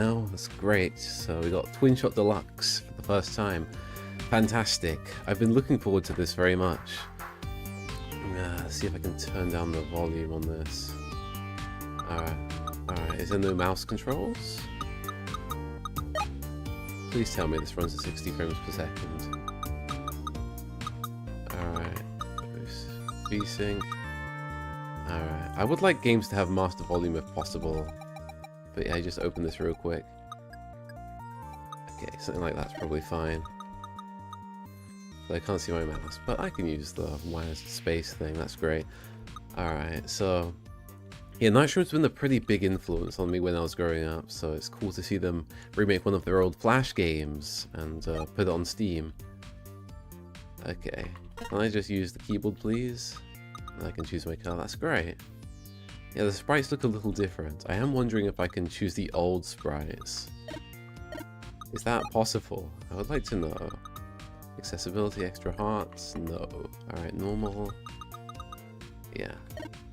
now. That's great. So we got Twin Shot Deluxe for the first time. Fantastic. I've been looking forward to this very much. Let's see if I can turn down the volume on this. Alright. Is there no mouse controls? Please tell me this runs at 60 frames per second. Alright. VSync. Alright. I would like games to have master volume if possible. But yeah, I just opened this real quick. Okay, something like that's probably fine. So I can't see my mouse, but I can use the wired space thing, that's great. Alright, so... yeah, Nitrome's been a pretty big influence on me when I was growing up, so it's cool to see them remake one of their old Flash games and put it on Steam. Okay, can I just use the keyboard please? And I can choose my color, that's great. Yeah, the sprites look a little different. I am wondering if I can choose the old sprites. Is that possible? I would like to know. Accessibility, extra hearts? No. Alright, normal. Yeah.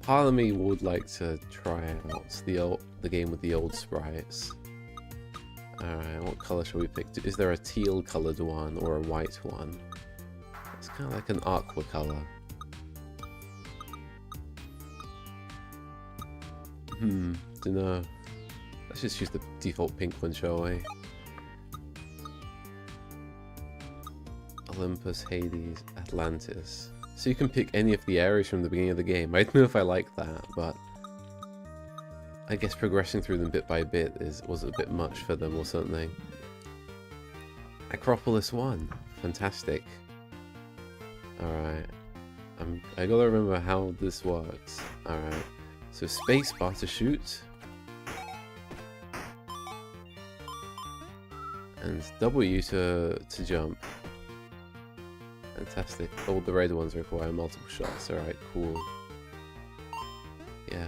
Part of me would like to try out the game with the old sprites. Alright, what color should we pick? Is there a teal colored one or a white one? It's kind of like an aqua color. Dunno. Let's just use the default pink one, shall we? Olympus, Hades, Atlantis. So you can pick any of the areas from the beginning of the game. I don't know if I like that, but I guess progressing through them bit by bit was a bit much for them or something. Acropolis 1. Fantastic. Alright. I gotta remember how this works. Alright. So spacebar to shoot. And W to jump. Fantastic. All the red ones require multiple shots. Alright, cool. Yeah.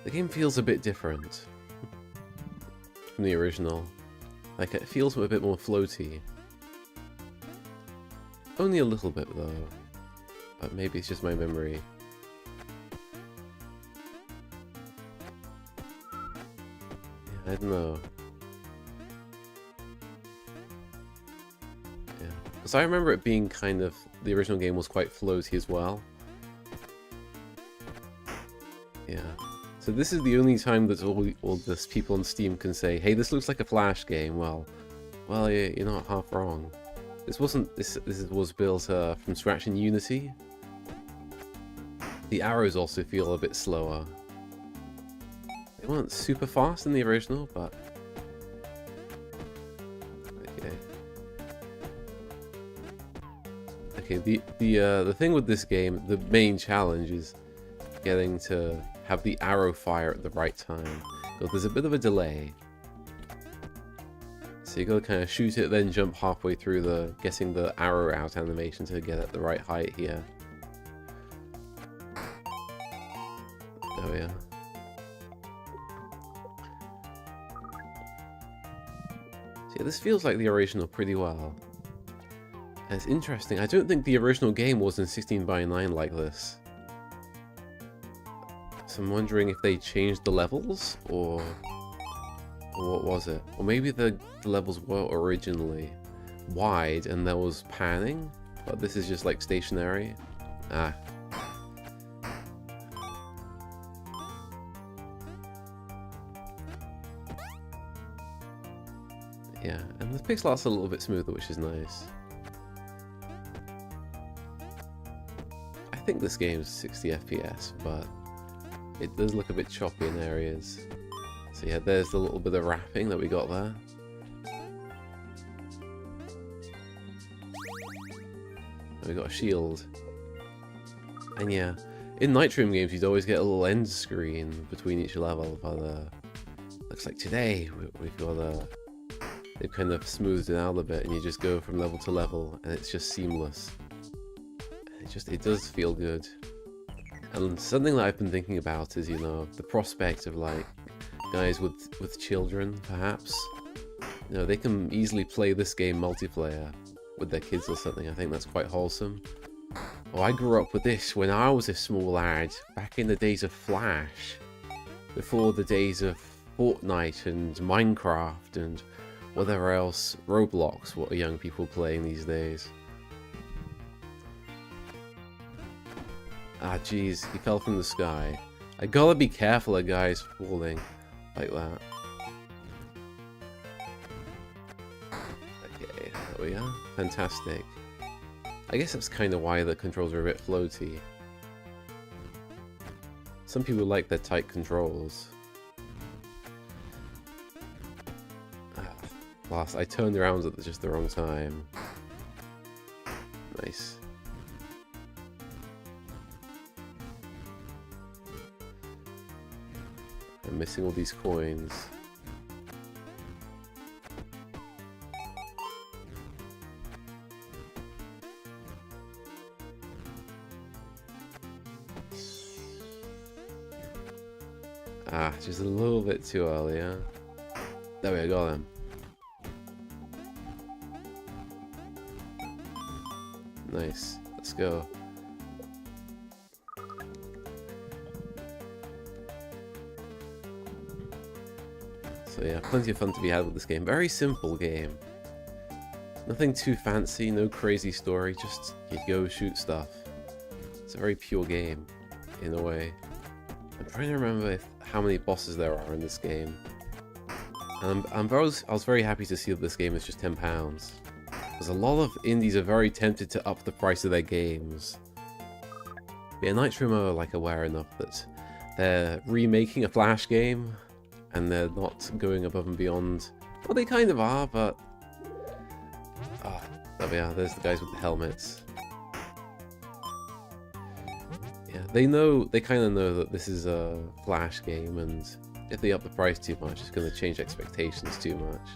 The game feels a bit different from the original. Like, it feels a bit more floaty. Only a little bit, though. But maybe it's just my memory. Yeah, I don't know. Because I remember it being kind of... the original game was quite floaty as well. Yeah. So this is the only time that all this people on Steam can say, hey, this looks like a Flash game. Well, yeah, you're not half wrong. This was built from scratch in Unity. The arrows also feel a bit slower. They weren't super fast in the original, but... Okay, the thing with this game, the main challenge is getting to have the arrow fire at the right time. Because there's a bit of a delay. So you gotta kind of shoot it, then jump halfway through getting the arrow out animation to get at the right height here. Oh yeah. See, this feels like the original pretty well. And it's interesting, I don't think the original game was in 16:9 like this. So I'm wondering if they changed the levels, or what was it? Or maybe the levels were originally wide and there was panning, but this is just like stationary. Ah. Yeah, and the pixel art's a little bit smoother, which is nice. I think this game's 60 FPS, but it does look a bit choppy in areas. So yeah, there's the little bit of wrapping that we got there. And we got a shield. And yeah, in Nitrome games you'd always get a little end screen between each level, but looks like today we've got they've kind of smoothed it out a bit and you just go from level to level and it's just seamless. It does feel good. And something that I've been thinking about is, you know, the prospect of like guys with children, perhaps. You know, they can easily play this game multiplayer with their kids or something. I think that's quite wholesome. Oh, I grew up with this when I was a small lad, back in the days of Flash. Before the days of Fortnite and Minecraft and whatever else, Roblox, what are young people playing these days? Ah, jeez, he fell from the sky. I gotta be careful of guys falling like that. Okay, there we are. Fantastic. I guess that's kind of why the controls are a bit floaty. Some people like their tight controls. Last, I turned around at just the wrong time. Nice. I'm missing all these coins. Ah, just a little bit too early, huh? There we go, then. Nice. Let's go. So yeah, plenty of fun to be had with this game. Very simple game. Nothing too fancy, no crazy story, just you go shoot stuff. It's a very pure game, in a way. I'm trying to remember how many bosses there are in this game. And I was very happy to see that this game is just £10. Because a lot of indies are very tempted to up the price of their games. But yeah, Nitrome are like aware enough that they're remaking a Flash game, and they're not going above and beyond. Well, they kind of are, but... Ah, there we are, there's the guys with the helmets. Yeah, they kind of know that this is a Flash game, and if they up the price too much, it's going to change expectations too much.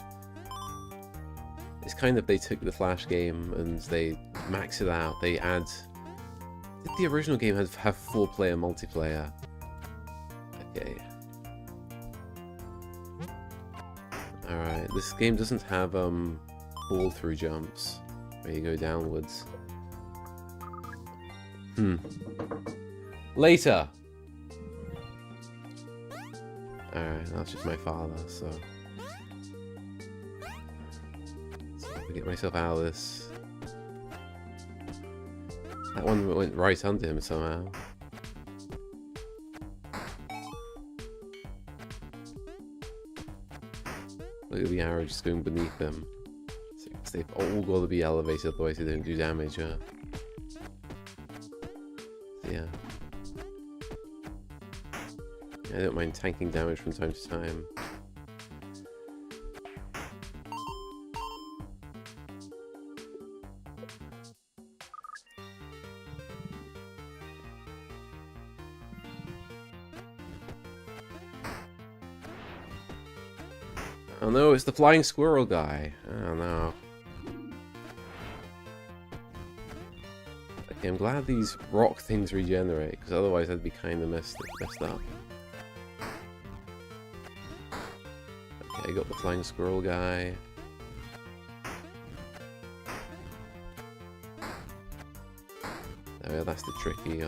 It's kind of, they took the Flash game and they max it out. They add... Did the original game have 4-player multiplayer? Okay. Alright, this game doesn't have fall-through jumps, where you go downwards. Later! Alright, that's just my father, so... Get myself out of this. That one went right under him somehow. Look at the arrow just going beneath them. So they've all got to be elevated, otherwise they don't do damage. So yeah. I don't mind tanking damage from time to time. Oh no, it's the flying squirrel guy. Oh no. Okay, I'm glad these rock things regenerate, because otherwise I'd be kind of messed up. Okay, I got the flying squirrel guy. There, that's the tricky.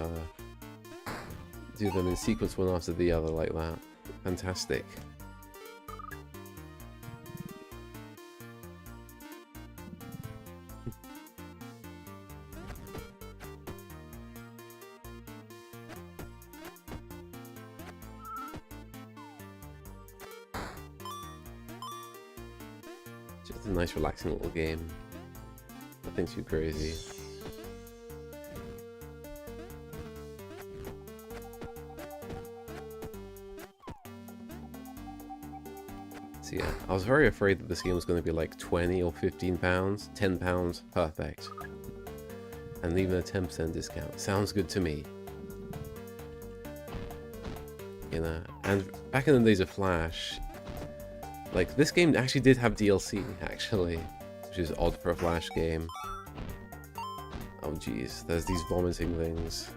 Do them in sequence one after the other like that. Fantastic. Just a nice relaxing little game. Nothing too crazy. So yeah, I was very afraid that this game was going to be like £20 or £15, £10, perfect. And even a 10% discount. Sounds good to me. You know, and back in the days of Flash, like, this game actually did have DLC, actually, which is odd for a Flash game. Oh jeez, there's these vomiting things.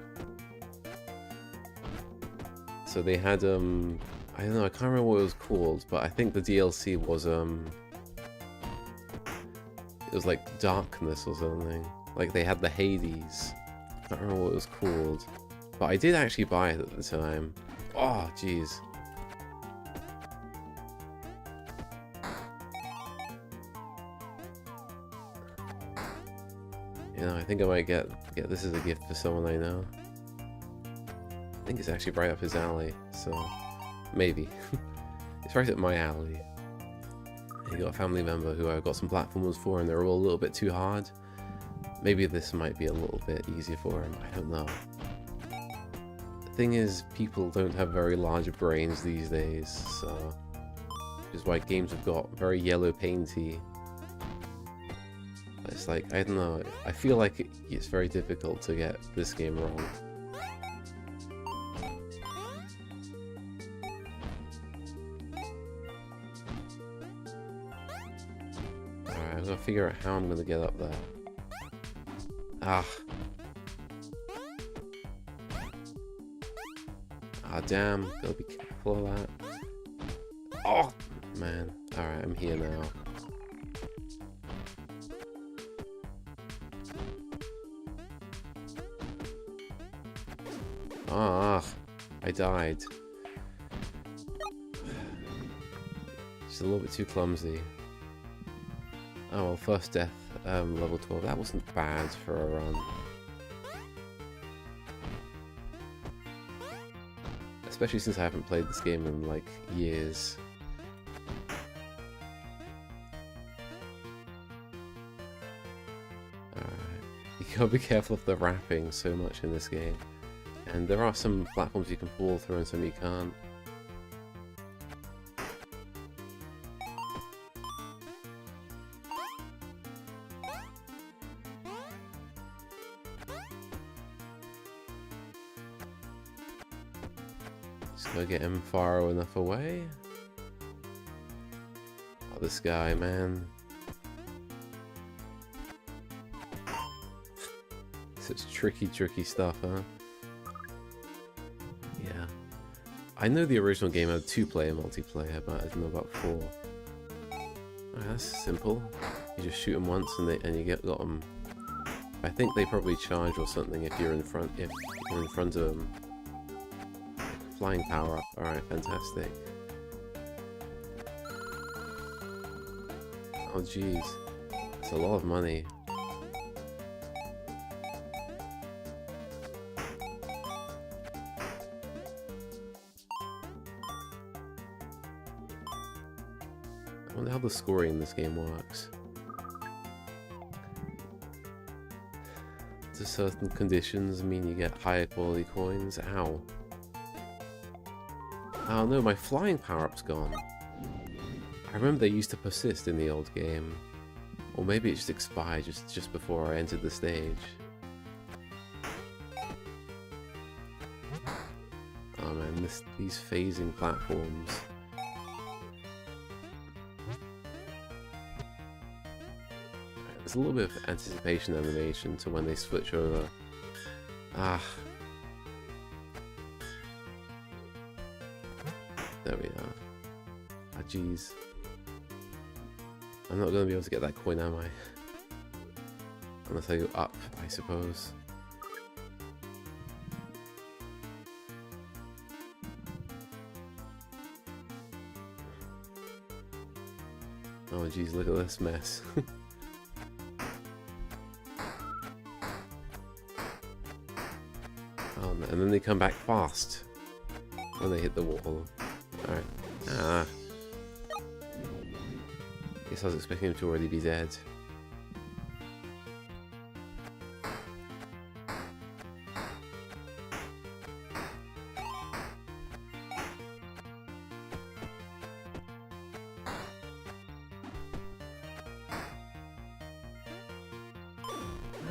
So they had, I don't know, I can't remember what it was called, but I think the DLC was, it was like Darkness or something. Like, they had the Hades. I can't remember what it was called. But I did actually buy it at the time. Oh, jeez. You know, I think I might get this as a gift for someone I know. I think it's actually right up his alley, so maybe. It's right up my alley. You got a family member who I've got some platformers for, and they're all a little bit too hard. Maybe this might be a little bit easier for him. I don't know. The thing is, people don't have very large brains these days, so which is why games have got very yellow painty. It's like, I don't know, I feel like it's very difficult to get this game wrong. Alright, I've got to figure out how I'm going to get up there. Ah, damn, gotta be careful of that. Oh, man. Alright, I'm here now. Ah, I died. Just a little bit too clumsy. Oh well, first death, level 12. That wasn't bad for a run. Especially since I haven't played this game in like years. Alright. You gotta be careful of the wrapping so much in this game. And there are some platforms you can fall through and some you can't. Just gotta get him far enough away. Oh, this guy, man. Such tricky stuff, huh? Yeah. I know the original game had 2-player multiplayer, but I don't know about 4. Oh, that's simple. You just shoot them once and you got them. I think they probably charge or something if you're in front of them. Flying power up. Alright, fantastic. Oh jeez. It's a lot of money. I wonder how the scoring in this game works. Do certain conditions mean you get higher quality coins? Ow. Oh no, my flying power-up's gone. I remember they used to persist in the old game. Or maybe it just expired just before I entered the stage. Oh man, these phasing platforms. There's a little bit of anticipation animation to when they switch over. Ah. There we are. Ah, jeez. I'm not going to be able to get that coin, am I? Unless I go up, I suppose. Oh jeez, look at this mess. Oh, and then they come back fast when they hit the wall. Alright. Ah. Guess I was expecting him to already be dead.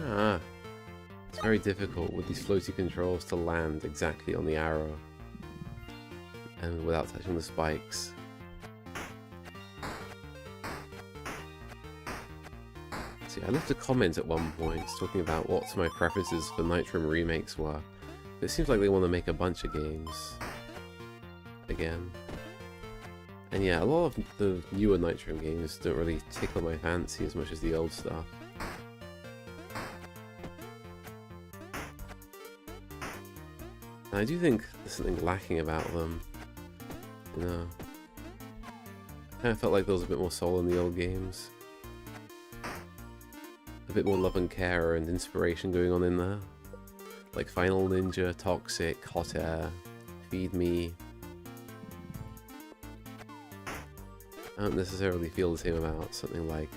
Ah. It's very difficult with these floaty controls to land exactly on the arrow. And without touching the spikes. See, I left a comment at one point talking about what my preferences for Nitrome remakes were. It seems like they want to make a bunch of games again. And yeah, a lot of the newer Nitrome games don't really tickle my fancy as much as the old stuff. And I do think there's something lacking about them. You know, I kind of felt like there was a bit more soul in the old games. A bit more love and care and inspiration going on in there. Like Final Ninja, Toxic, Hot Air, Feed Me. I don't necessarily feel the same about something like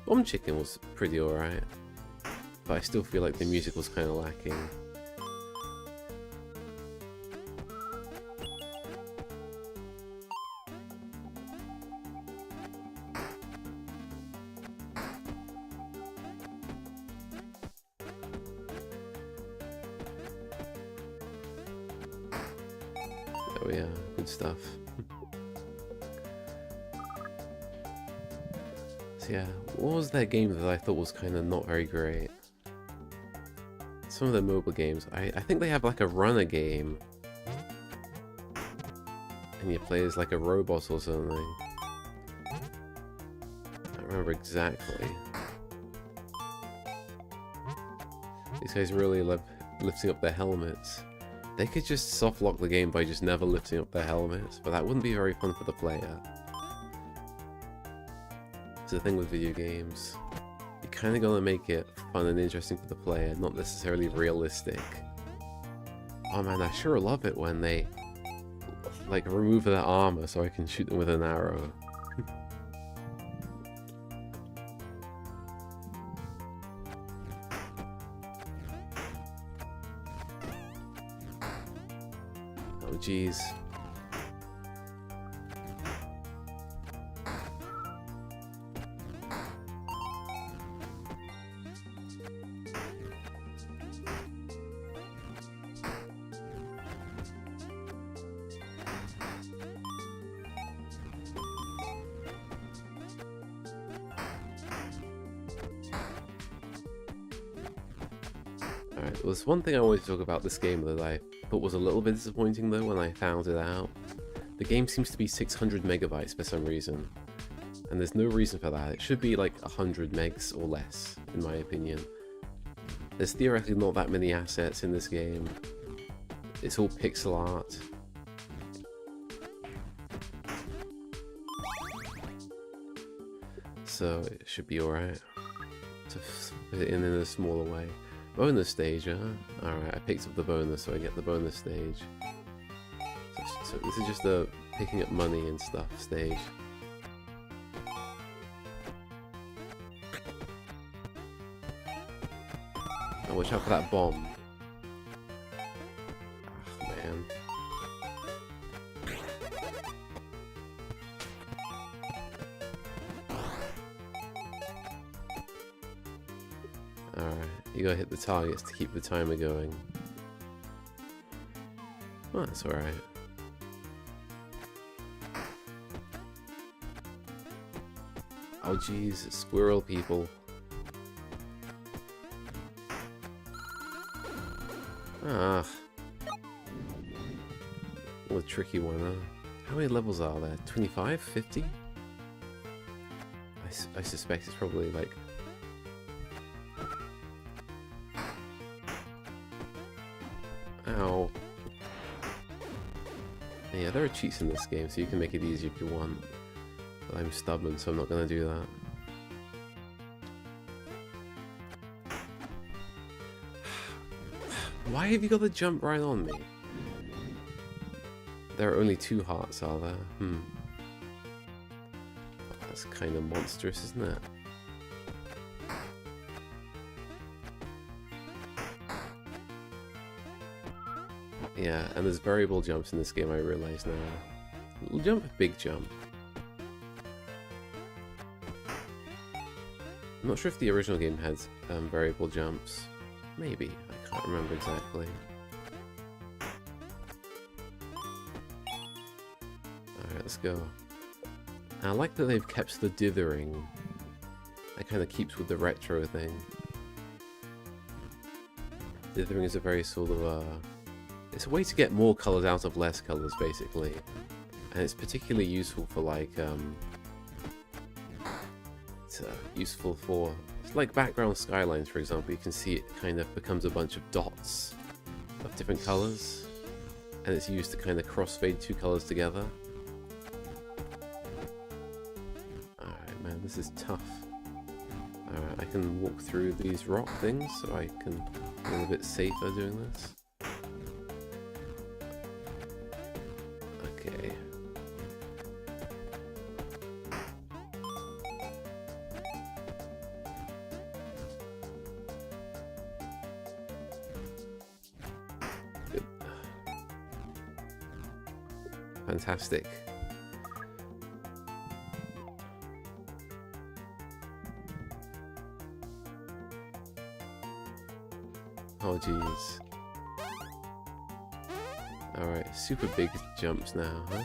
Bomb Chicken was pretty alright, but I still feel like the music was kind of lacking. Oh yeah, good stuff. So yeah, what was that game that I thought was kind of not very great? Some of the mobile games, I think they have like a runner game. And you play as like a robot or something. I don't remember exactly. These guys really love lifting up their helmets. They could just soft lock the game by just never lifting up their helmets, but that wouldn't be very fun for the player. It's the thing with video games. You kind of gotta make it fun and interesting for the player, not necessarily realistic. Oh man, I sure love it when they like remove their armor so I can shoot them with an arrow. Oh jeez. Alright, there's one thing I wanted to talk about this game that I thought was a little bit disappointing though when I found it out. The game seems to be 600 megabytes for some reason, and there's no reason for that. It should be like 100 megs or less, in my opinion. There's theoretically not that many assets in this game. It's all pixel art. So it should be alright to fit it in a smaller way. Bonus stage, huh? Alright, I picked up the bonus, so I get the bonus stage. So this is just the picking up money and stuff stage. Oh, watch out for that bomb. Oh, man. Alright, you gotta hit the targets to keep the timer going. Oh, that's alright. Oh jeez, squirrel people. Ah. What a tricky one, huh? How many levels are there? 25? 50? I suspect it's probably like... Ow. Yeah, there are cheats in this game, so you can make it easy if you want. But I'm stubborn, so I'm not gonna do that. Why have you got to jump right on me? There are only 2 hearts, are there? Oh, that's kind of monstrous, isn't it? Yeah, and there's variable jumps in this game, I realise now. Little jump, big jump. I'm not sure if the original game had variable jumps. Maybe, I can't remember exactly. Alright, let's go. And I like that they've kept the dithering. That kind of keeps with the retro thing. Dithering is a very sort of it's a way to get more colours out of less colours, basically. And it's particularly useful for like it's useful for like background skylines, for example. You can see it kind of becomes a bunch of dots of different colours, and it's used to kind of crossfade 2 colours together. Alright man, this is tough. Alright, I can walk through these rock things, so I can feel a bit safer doing this. Okay. Good. Fantastic. Oh jeez. Alright, super big jumps now, huh?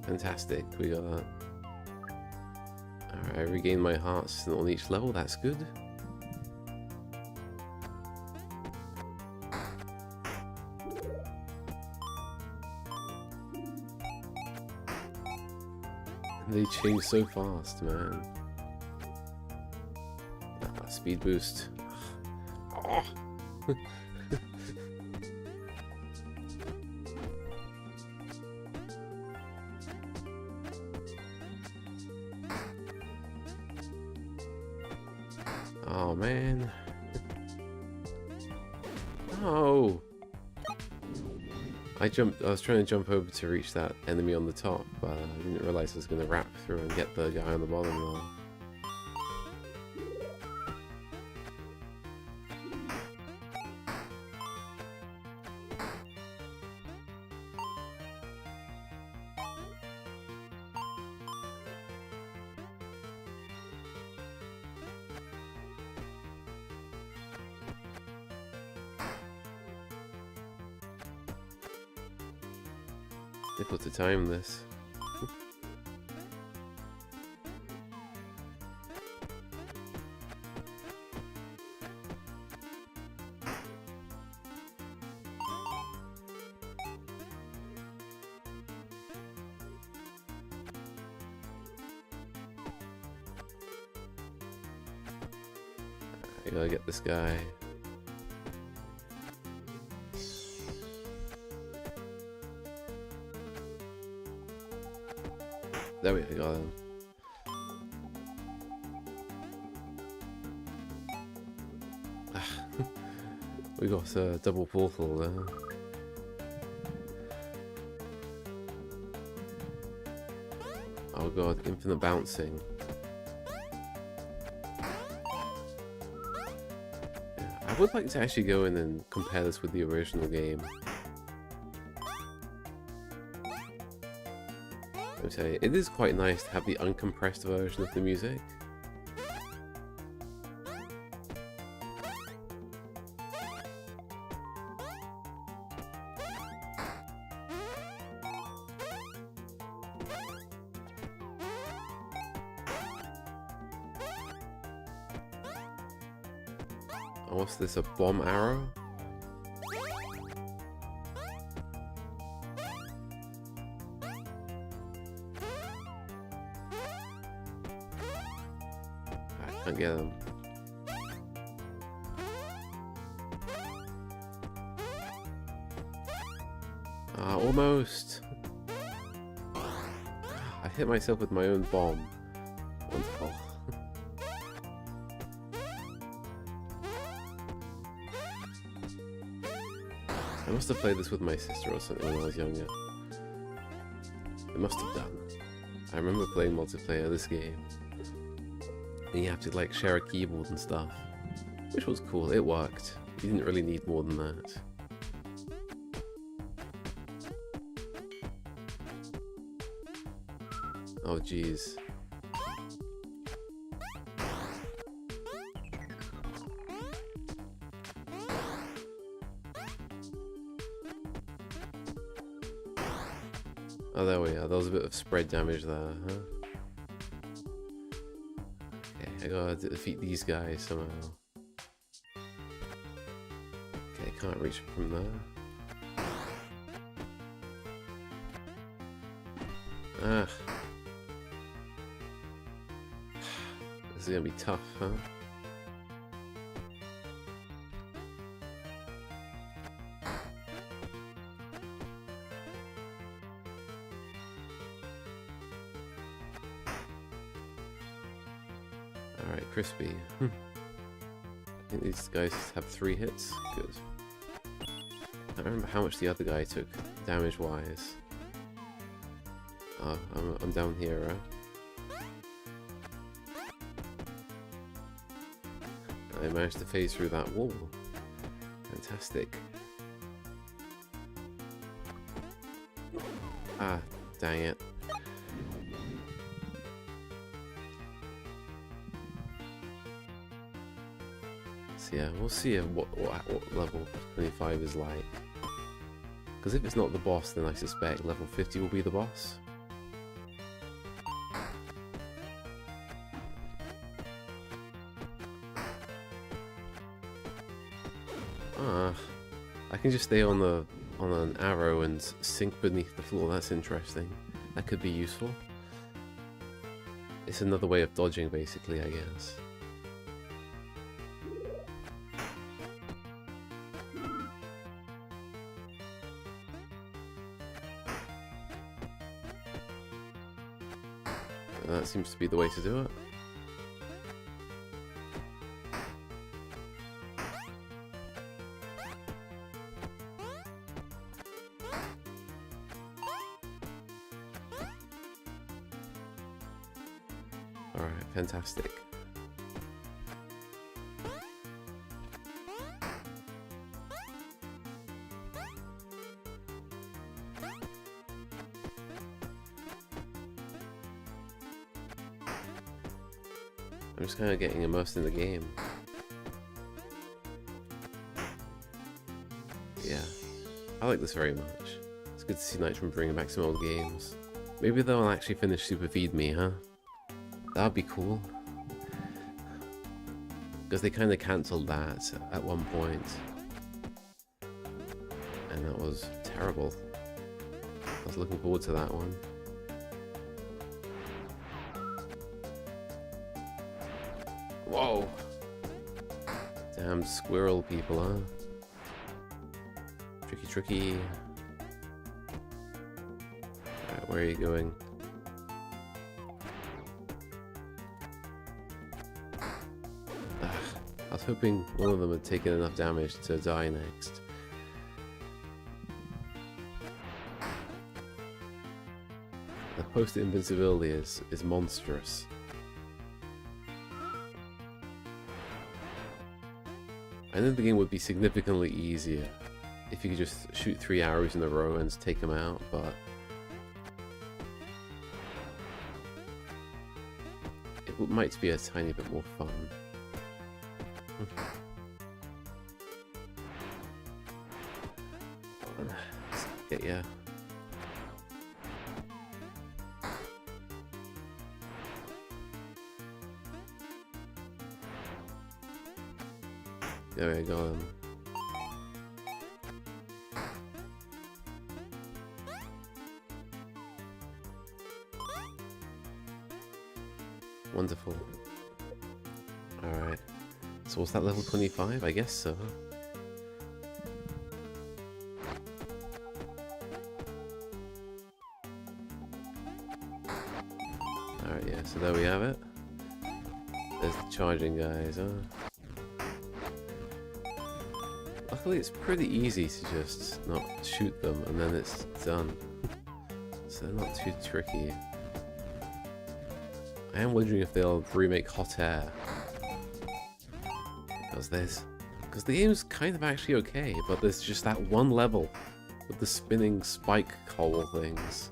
Fantastic, we got that. Alright, I regained my hearts on each level, that's good. They change so fast, man. Ah, speed boost. Oh. Oh man. Oh. I was trying to jump over to reach that enemy on the top, but I didn't realize I was going to wrap through and get the guy on the bottom though. Difficult to time this. I gotta get this guy. There we go. We got a double portal there. Oh god, infinite bouncing. Yeah, I would like to actually go in and compare this with the original game. Say, it is quite nice to have the uncompressed version of the music. Oh, what's this, a bomb arrow? Can't get them. Almost. I hit myself with my own bomb. Wonderful. I must have played this with my sister or something when I was younger. I must have done. I remember playing multiplayer this game. And you have to like share a keyboard and stuff, which was cool. It worked. You didn't really need more than that. Oh jeez. Oh, there we are. There was a bit of spread damage there, huh? I gotta defeat these guys somehow. Okay, can't reach from there. Ah. This is gonna be tough, huh? Alright, crispy. I think these guys have 3 hits. Good. I don't remember how much the other guy took, damage-wise. Oh, I'm down here, right? I managed to phase through that wall. Fantastic. Ah, dang it. So yeah, we'll see what level 25 is like. Because if it's not the boss, then I suspect level 50 will be the boss. I can just stay on an arrow and sink beneath the floor. That's interesting. That could be useful. It's another way of dodging, basically, I guess. That seems to be the way to do it. Alright, fantastic. I'm just kind of getting immersed in the game. Yeah, I like this very much. It's good to see Nitrome bringing back some old games. Maybe they'll actually finish Super Feed Me, huh? That'd be cool. Because they kind of cancelled that at one point. And that was terrible. I was looking forward to that one. Whoa! Damn squirrel people, huh? Tricky, tricky. Alright, where are you going? I was hoping one of them had taken enough damage to die next. The post-invincibility is monstrous. I know the game would be significantly easier if you could just shoot 3 arrows in a row and take them out, but it might be a tiny bit more fun. Let's get ya. There we go. Wonderful. Alright. So what's that, level 25? I guess so. Alright, yeah, so there we have it. There's the charging guys, huh? Luckily it's pretty easy to just not shoot them and then it's done. So they're not too tricky. I am wondering if they'll remake Hot Air. Because the game's kind of actually okay, but there's just that one level with the spinning spike coal things.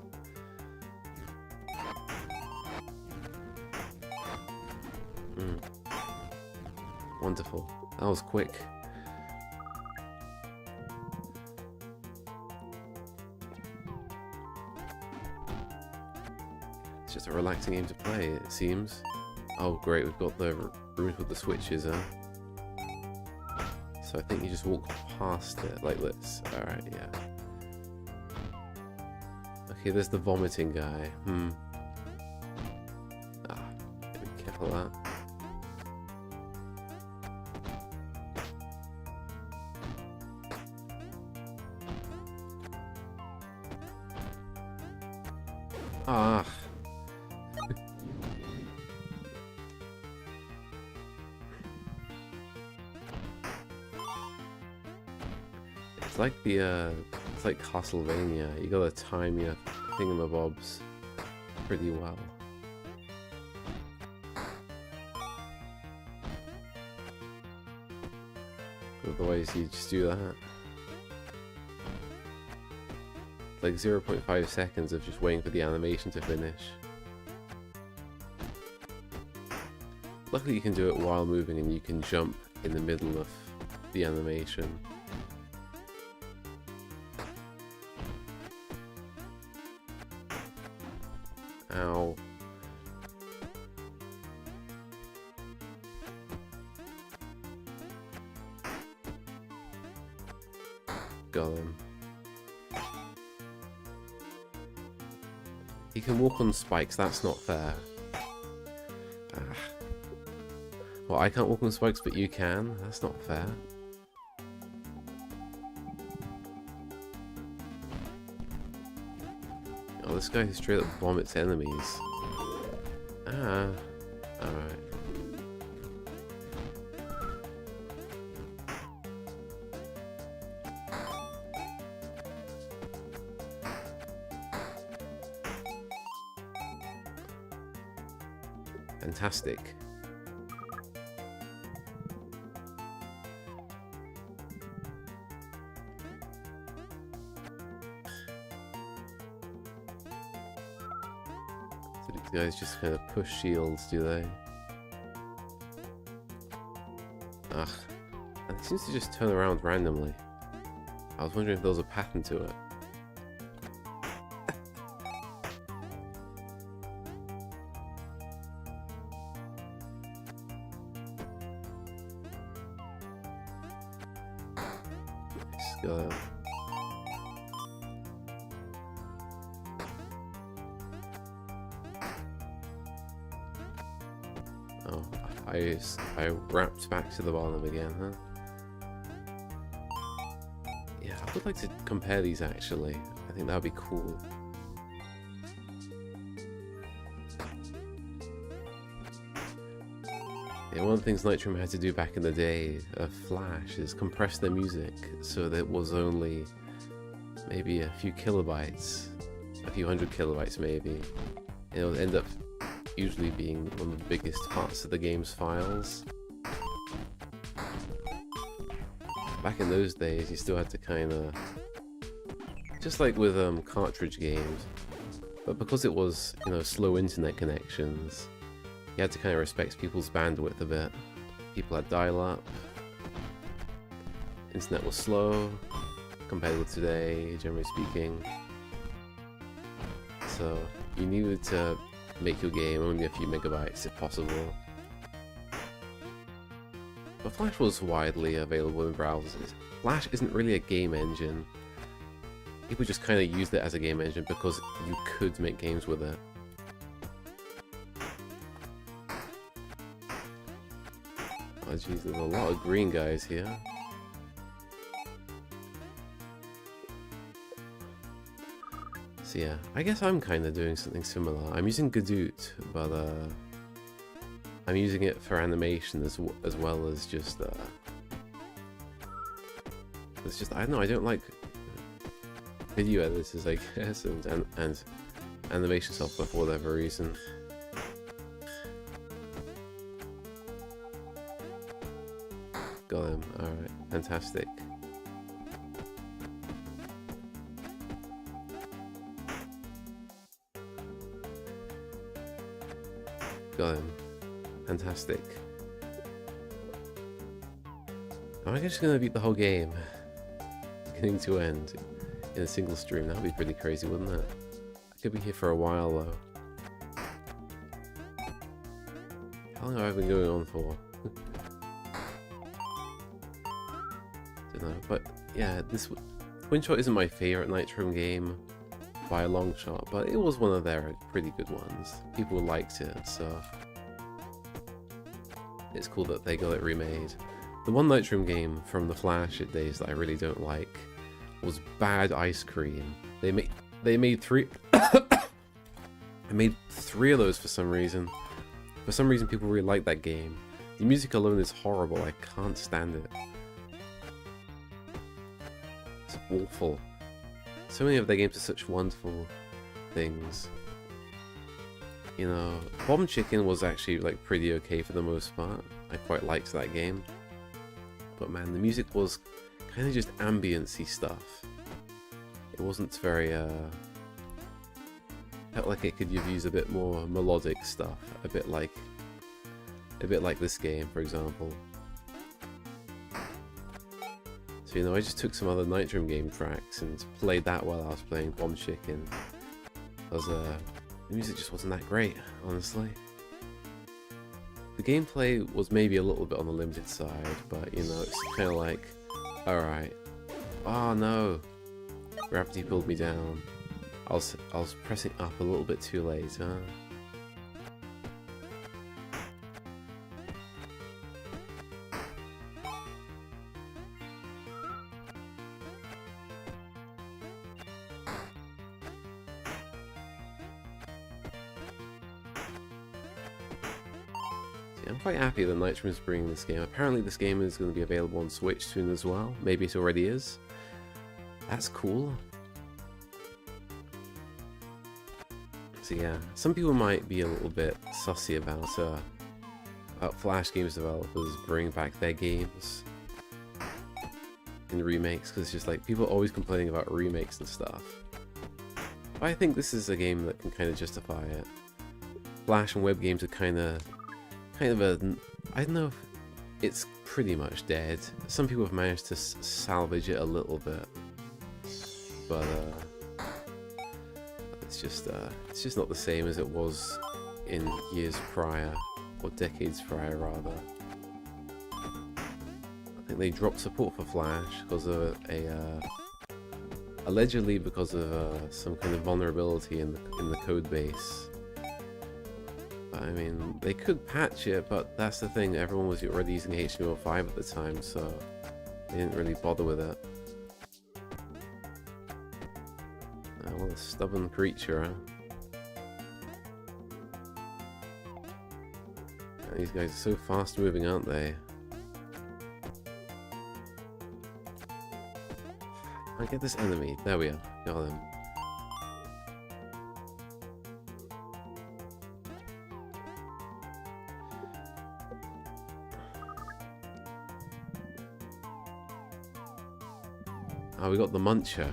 Wonderful. That was quick. It's just a relaxing game to play, it seems. Oh great, we've got the rooms with the switches, huh? So I think you just walk past it like this. Alright, yeah. Okay, there's the vomiting guy. Be careful of that. It's like it's like Castlevania. You gotta time your thingamabobs pretty well. Otherwise, you just do that. Like 0.5 seconds of just waiting for the animation to finish. Luckily, you can do it while moving, and you can jump in the middle of the animation. Ow. Got him. He can walk on spikes, that's not fair. Ah. Well, I can't walk on spikes, but you can? That's not fair. Oh, this guy straight up vomits enemies. Ah. Alright. Fantastic. So these guys just kind of push shields, do they? Ugh. And it seems to just turn around randomly. I was wondering if there was a pattern to it. Oh, I wrapped back to the bottom again, huh? Yeah, I would like to compare these actually. I think that would be cool. Yeah, one of the things Nitrome had to do back in the day of Flash is compress their music so that it was only maybe a few kilobytes, a few hundred kilobytes maybe. It would end up usually being one of the biggest parts of the game's files. Back in those days, you still had to kind of, just like with cartridge games, but because it was, you know, slow internet connections, you had to kind of respect people's bandwidth a bit. People had dial-up, internet was slow compared with today, generally speaking. So you needed to make your game only a few megabytes if possible. But Flash was widely available in browsers. Flash isn't really a game engine. People just kind of used it as a game engine because you could make games with it. Oh jeez, there's a lot of green guys here. So yeah, I guess I'm kind of doing something similar. I'm using Gadoot, but I'm using it for animation as well as just it's just, I don't know, I don't like video editors, I guess, and animation software for whatever reason. Got him. Alright, fantastic. Got him. Fantastic. Am I just gonna beat the whole game, beginning to end, in a single stream? That would be pretty crazy, wouldn't it? I could be here for a while, though. How long have I been going on for? Don't know, but yeah, Twin Shot isn't my favourite Nitrome game by a long shot, but it was one of their pretty good ones. People liked it, so it's cool that they got it remade. The one Nitrome game from the Flash days that I really don't like was Bad Ice Cream. They made three I made 3 of those for some reason. For some reason people really like that game. The music alone is horrible, I can't stand it. awful. So many of their games are such wonderful things. You know, Bomb Chicken was actually like pretty okay for the most part. I quite liked that game. But man, the music was kind of just ambience-y stuff. It wasn't very, felt like it could have used a bit more melodic stuff. A bit like this game, for example. So, you know, I just took some other Nitrome game tracks and played that while I was playing Bomb Chicken. Because, the music just wasn't that great, honestly. The gameplay was maybe a little bit on the limited side, but, you know, it's kind of like, alright. Oh no! Gravity pulled me down. I was pressing up a little bit too late, huh? I'm quite happy that Nitrome is bringing this game. Apparently this game is going to be available on Switch soon as well. Maybe it already is. That's cool. So yeah, some people might be a little bit sussy about Flash games developers bringing back their games in remakes, because it's just like, people are always complaining about remakes and stuff. But I think this is a game that can kind of justify it. Flash and web games are kind of I don't know if it's pretty much dead. Some people have managed to salvage it a little bit, but it's just not the same as it was in years prior, or decades prior rather. I think they dropped support for Flash because of allegedly because of some kind of vulnerability in the code base. I mean, they could patch it, but that's the thing, everyone was already using HTML5 at the time, so they didn't really bother with it. What a stubborn creature, huh? These guys are so fast moving, aren't they? I get this enemy. There we are. Got him. Oh, we got the Muncher.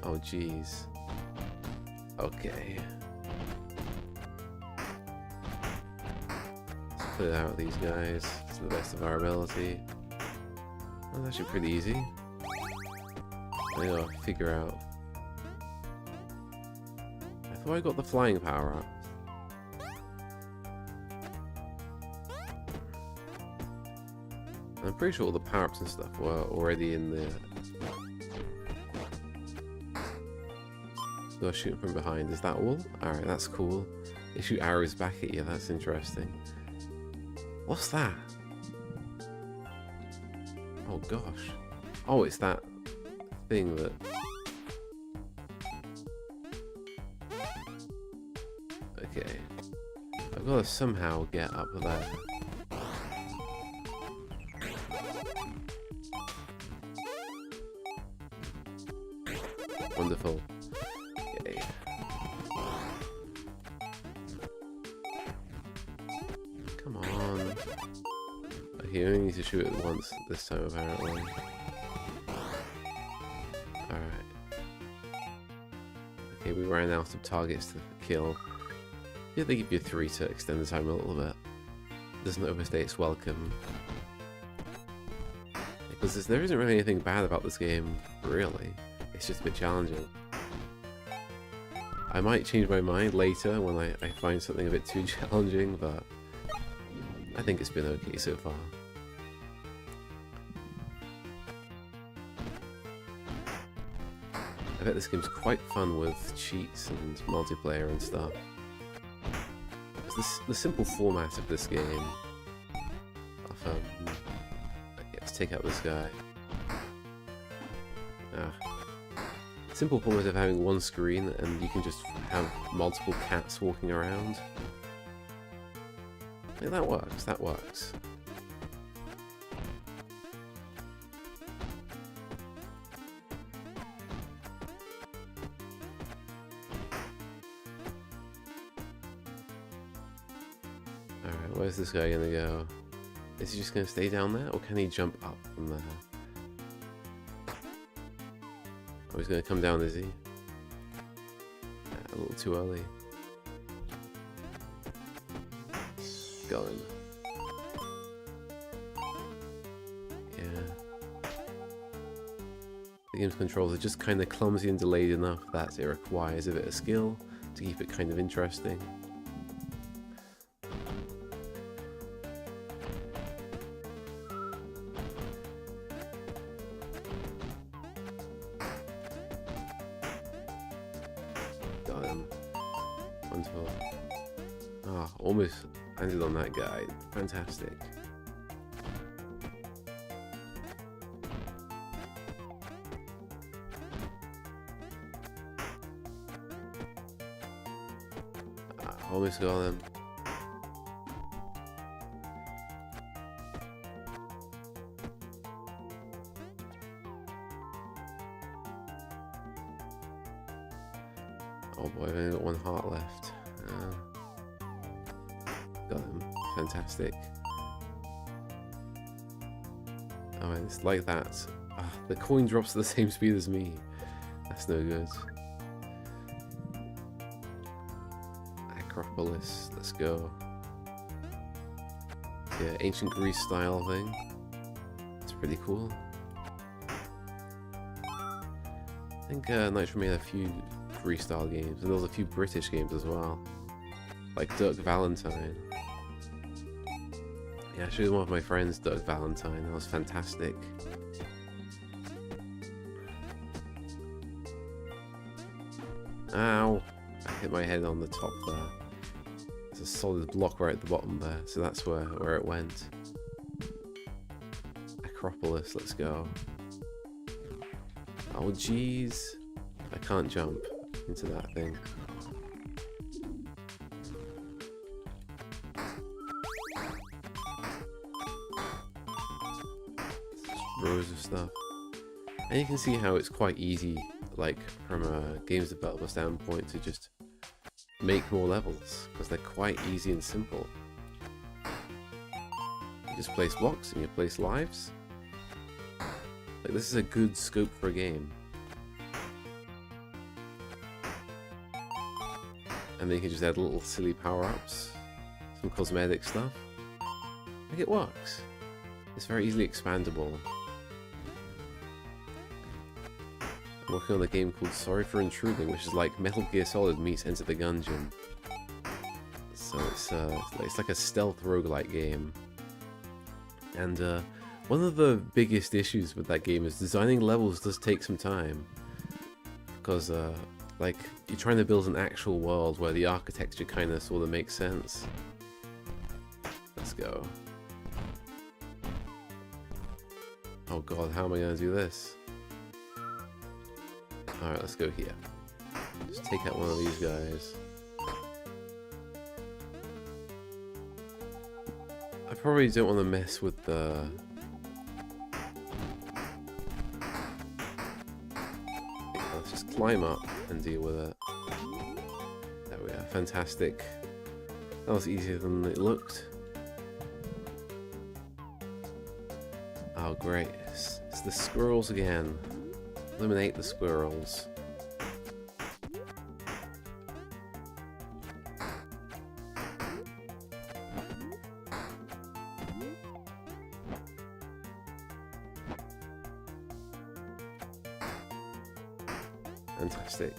Oh, jeez. Okay. Let's put it out with these guys to the best of our ability. That's actually pretty easy. I gotta figure out. I thought I got the flying power up. I'm pretty sure all the power-ups and stuff were already in the... So I shoot from behind. Is that all? Alright, that's cool. They shoot arrows back at you. That's interesting. What's that? Oh gosh. Oh, it's that thing that... Okay. I've got to somehow get up there. Wonderful. Okay. Come on. Okay, you only need to shoot it once this time, apparently. Alright. Okay, we ran out of targets to kill. Yeah, they give you 3 to extend the time a little bit. Doesn't overstay its welcome. Because there isn't really anything bad about this game, really. It's just a bit challenging. I might change my mind later when I find something a bit too challenging, but I think it's been okay so far. I bet this game's quite fun with cheats and multiplayer and stuff. The simple format of this game... let's take out this guy. Simple format of having one screen and you can just have multiple cats walking around. Yeah, that works, that works. Alright, where's this guy gonna go? Is he just gonna stay down there, or can he jump up from there? Oh, he's gonna come down, is he? A little too early. Got him. Yeah. The game's controls are just kind of clumsy and delayed enough that it requires a bit of skill to keep it kind of interesting. Got him. Wonderful. Ah, almost landed on that guy. Fantastic. Almost got him. Oh boy, I've only got one heart left. Got him. Fantastic. Oh, and it's like that. The coin drops at the same speed as me. That's no good. Acropolis, let's go. Yeah, ancient Greece style thing. It's pretty cool. I think Nitrome made a few Greece style games, and there was a few British games as well, like Duck Valentine. Yeah, I showed one of my friends Duck Valentine. That was fantastic. Ow! I hit my head on the top there. There's a solid block right at the bottom there, so that's where it went. Acropolis, let's go. Oh jeez. I can't jump into that thing. Rows of stuff. And you can see how it's quite easy, like from a games developer standpoint, to just make more levels, because they're quite easy and simple. You just place blocks and you place lives. Like, this is a good scope for a game. And then you can just add little silly power-ups, some cosmetic stuff. Like, it works. It's very easily expandable. I'm working on a game called Sorry for Intruding, which is like Metal Gear Solid meets Enter the Gungeon. So it's like a stealth roguelike game. And one of the biggest issues with that game is designing levels does take some time. Because like, you're trying to build an actual world where the architecture kind of sort of makes sense. Let's go. Oh god, how am I going to do this? Alright, let's go here. Just take out one of these guys. I probably don't want to mess with the... Let's just climb up and deal with it. There we are, fantastic. That was easier than it looked. Oh great, it's the squirrels again. Eliminate the squirrels. Fantastic.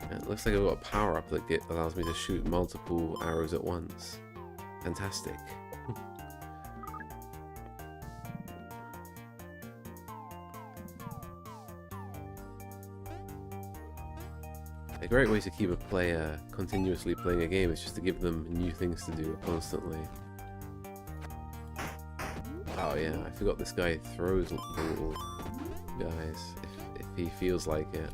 And it looks like I've got a power up that allows me to shoot multiple arrows at once. Fantastic. A great way to keep a player continuously playing a game is just to give them new things to do constantly. Oh yeah, I forgot this guy throws the little guys if he feels like it.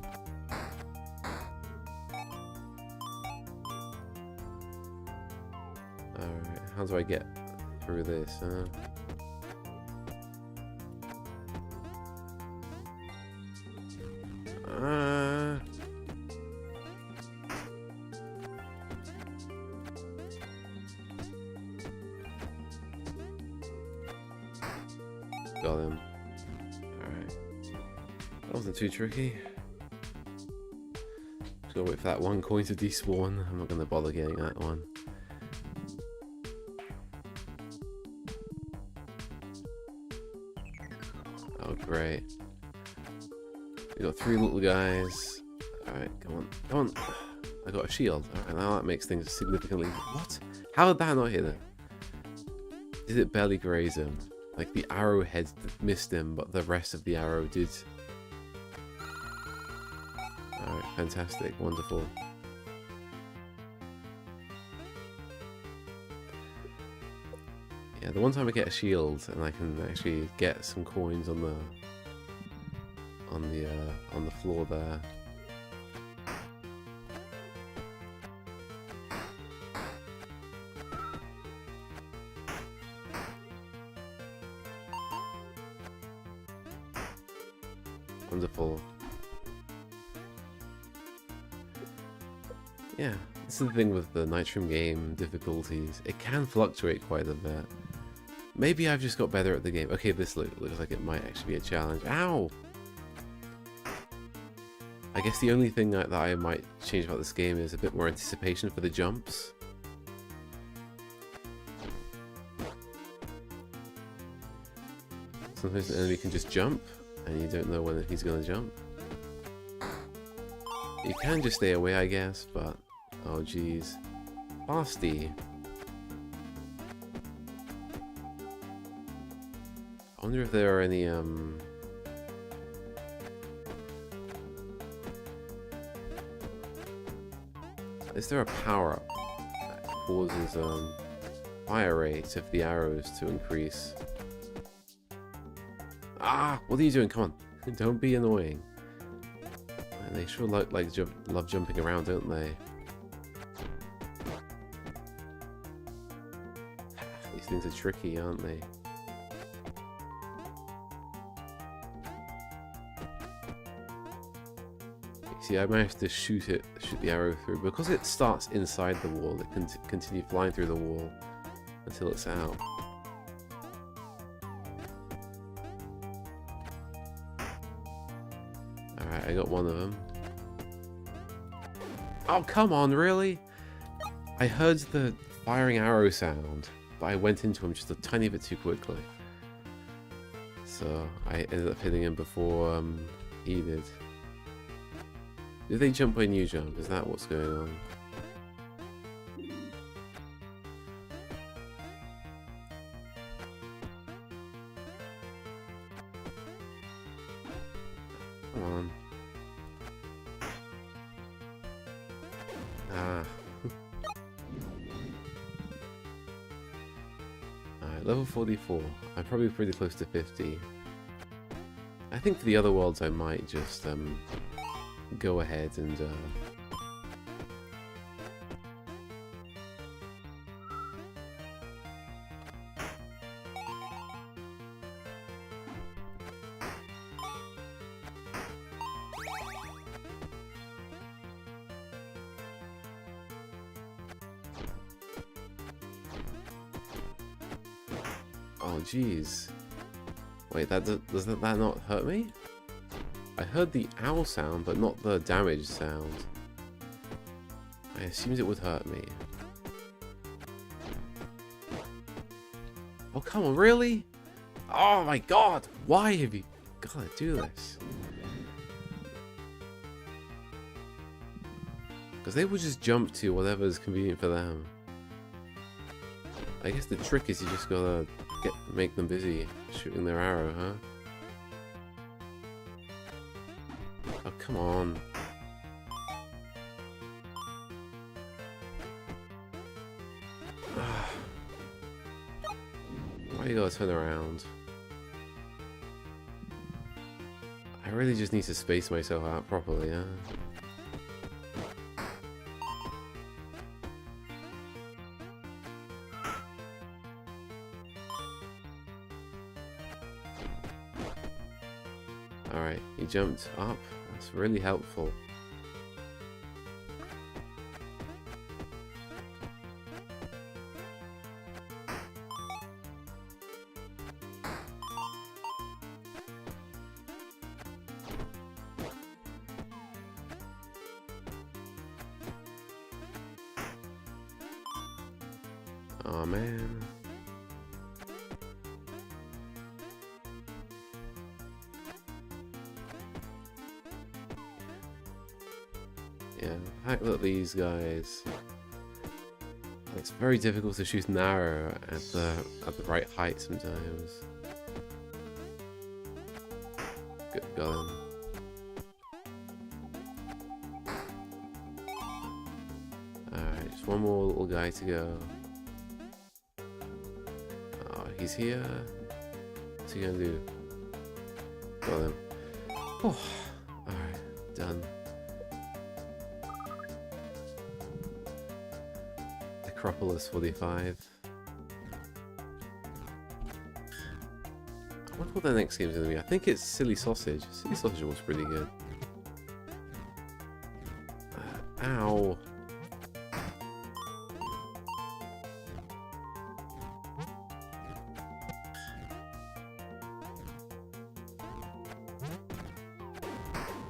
Alright, how do I get through this? Got him. Alright. That wasn't too tricky. Just gotta wait for that one coin to despawn. I'm not gonna bother getting that one. Oh, great. We got 3 little guys. Alright, come on. Come on. I got a shield. Alright, now that makes things significantly... What? How did that not hit him? Did it barely graze him? Like the arrowhead missed him, but the rest of the arrow did. Alright, fantastic. Wonderful. Yeah, the one time I get a shield and I can actually get some coins on the floor there. Wonderful. Yeah, this is the thing with the Nitrome game difficulties. It can fluctuate quite a bit. Maybe I've just got better at the game. Okay, this looks like it might actually be a challenge. Ow! I guess the only thing that I might change about this game is a bit more anticipation for the jumps. Sometimes an enemy can just jump, and you don't know when he's going to jump. You can just stay away, I guess, but... Oh, jeez. Fasty. I wonder if there are any, Is there a power-up that causes, fire rate of the arrows to increase? Ah! What are you doing? Come on. Don't be annoying. And they sure love jumping around, don't they? These things are tricky, aren't they? See, I managed to shoot the arrow through. Because it starts inside the wall, it can continue flying through the wall until it's out. Alright, I got one of them. Oh, come on, really? I heard the firing arrow sound, but I went into him just a tiny bit too quickly. So I ended up hitting him before he did. Do they jump when you jump? Is that what's going on? Come on. Ah. Alright, level 44. I'm probably pretty close to 50. I think for the other worlds I might just go ahead and oh jeez. Wait, does that not hurt me? I heard the owl sound, but not the damage sound. I assumed it would hurt me. Oh, come on, really? Oh my god! Why have you gotta do this? Because they would just jump to whatever's convenient for them. I guess the trick is you just gotta make them busy shooting their arrow, huh? Oh, come on. Why you gotta turn around? I really just need to space myself out properly, huh? Alright, he jumped up. That's really helpful. Oh man. Yeah, the fact that these guys, it's very difficult to shoot an arrow at the right height sometimes. Good, got him. Alright, just one more little guy to go. Oh, he's here. What's he gonna do? Got him. Oh, alright, done. Acropolis 45. I wonder what the next game's gonna be. I think it's Silly Sausage. Silly Sausage was pretty good. Ow.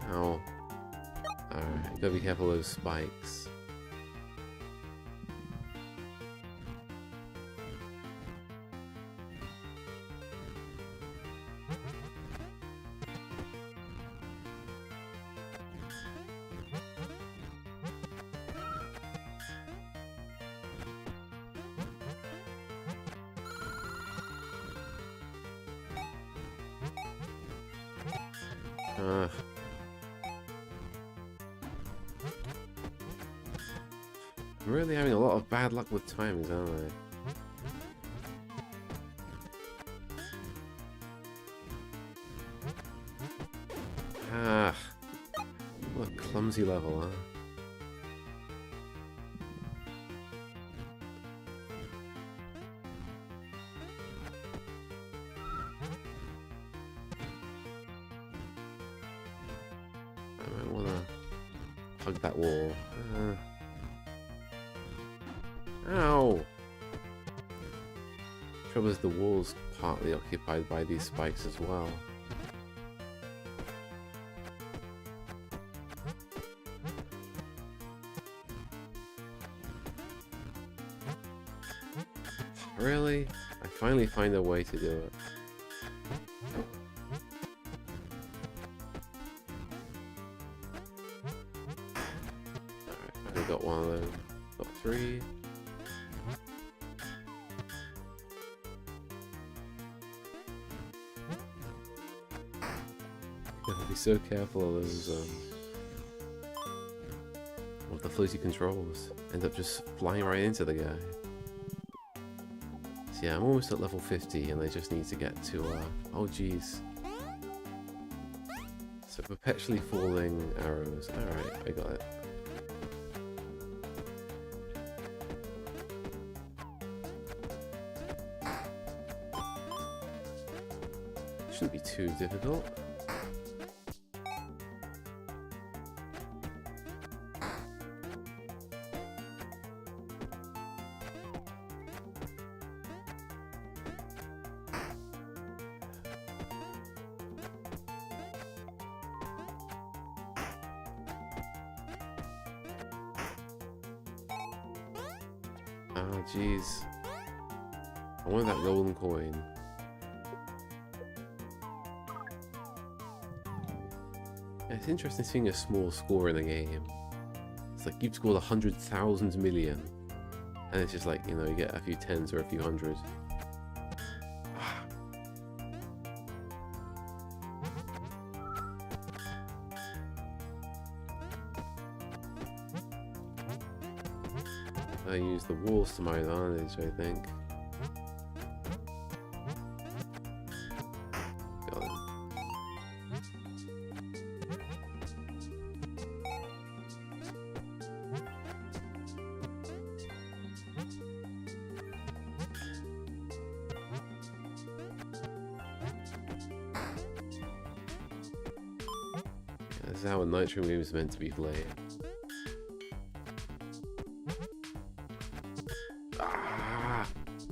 Ow. Alright, gotta be careful of those spikes. I'm really having a lot of bad luck with timings, aren't I? Ah, what a clumsy level, huh? I might wanna hug that wall. Ow! Trouble is the wall's partly occupied by these spikes as well. Really? I finally find a way to do it. Alright, I got one of those. Got 3. Gotta be so careful of those, of the floaty controls. End up just flying right into the guy. So yeah, I'm almost at level 50 and I just need to get to, oh geez. So perpetually falling arrows. Alright, I got it. Shouldn't be too difficult. Oh jeez. I want that golden coin. Yeah, it's interesting seeing a small score in a game. It's like you've scored 100,000 million. And it's just like, you know, you get a few tens or a few hundred. I use the walls to my advantage, I think. Got him. Yeah, this is how a Nitrome game is meant to be played.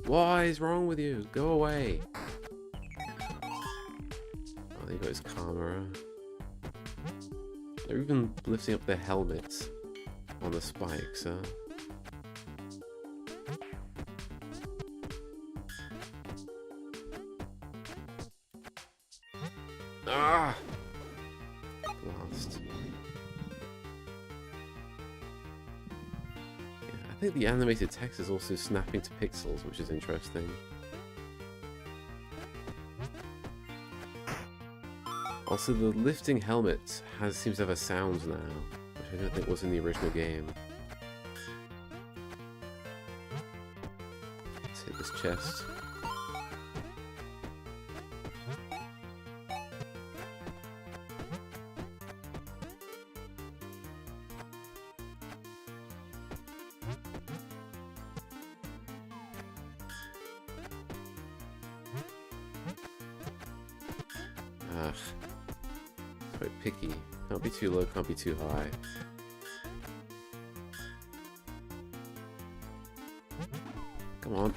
What is wrong with you? Go away. Oh, they got his camera. They're even lifting up their helmets on the spikes, huh? Ah! Blast. Yeah, I think the animated text is also snapping to pixels, which is interesting. Also, the lifting helmet seems to have a sound now, which I don't think was in the original game. Let's hit this chest. Ugh. Quite picky. Can't be too low, can't be too high. Come on.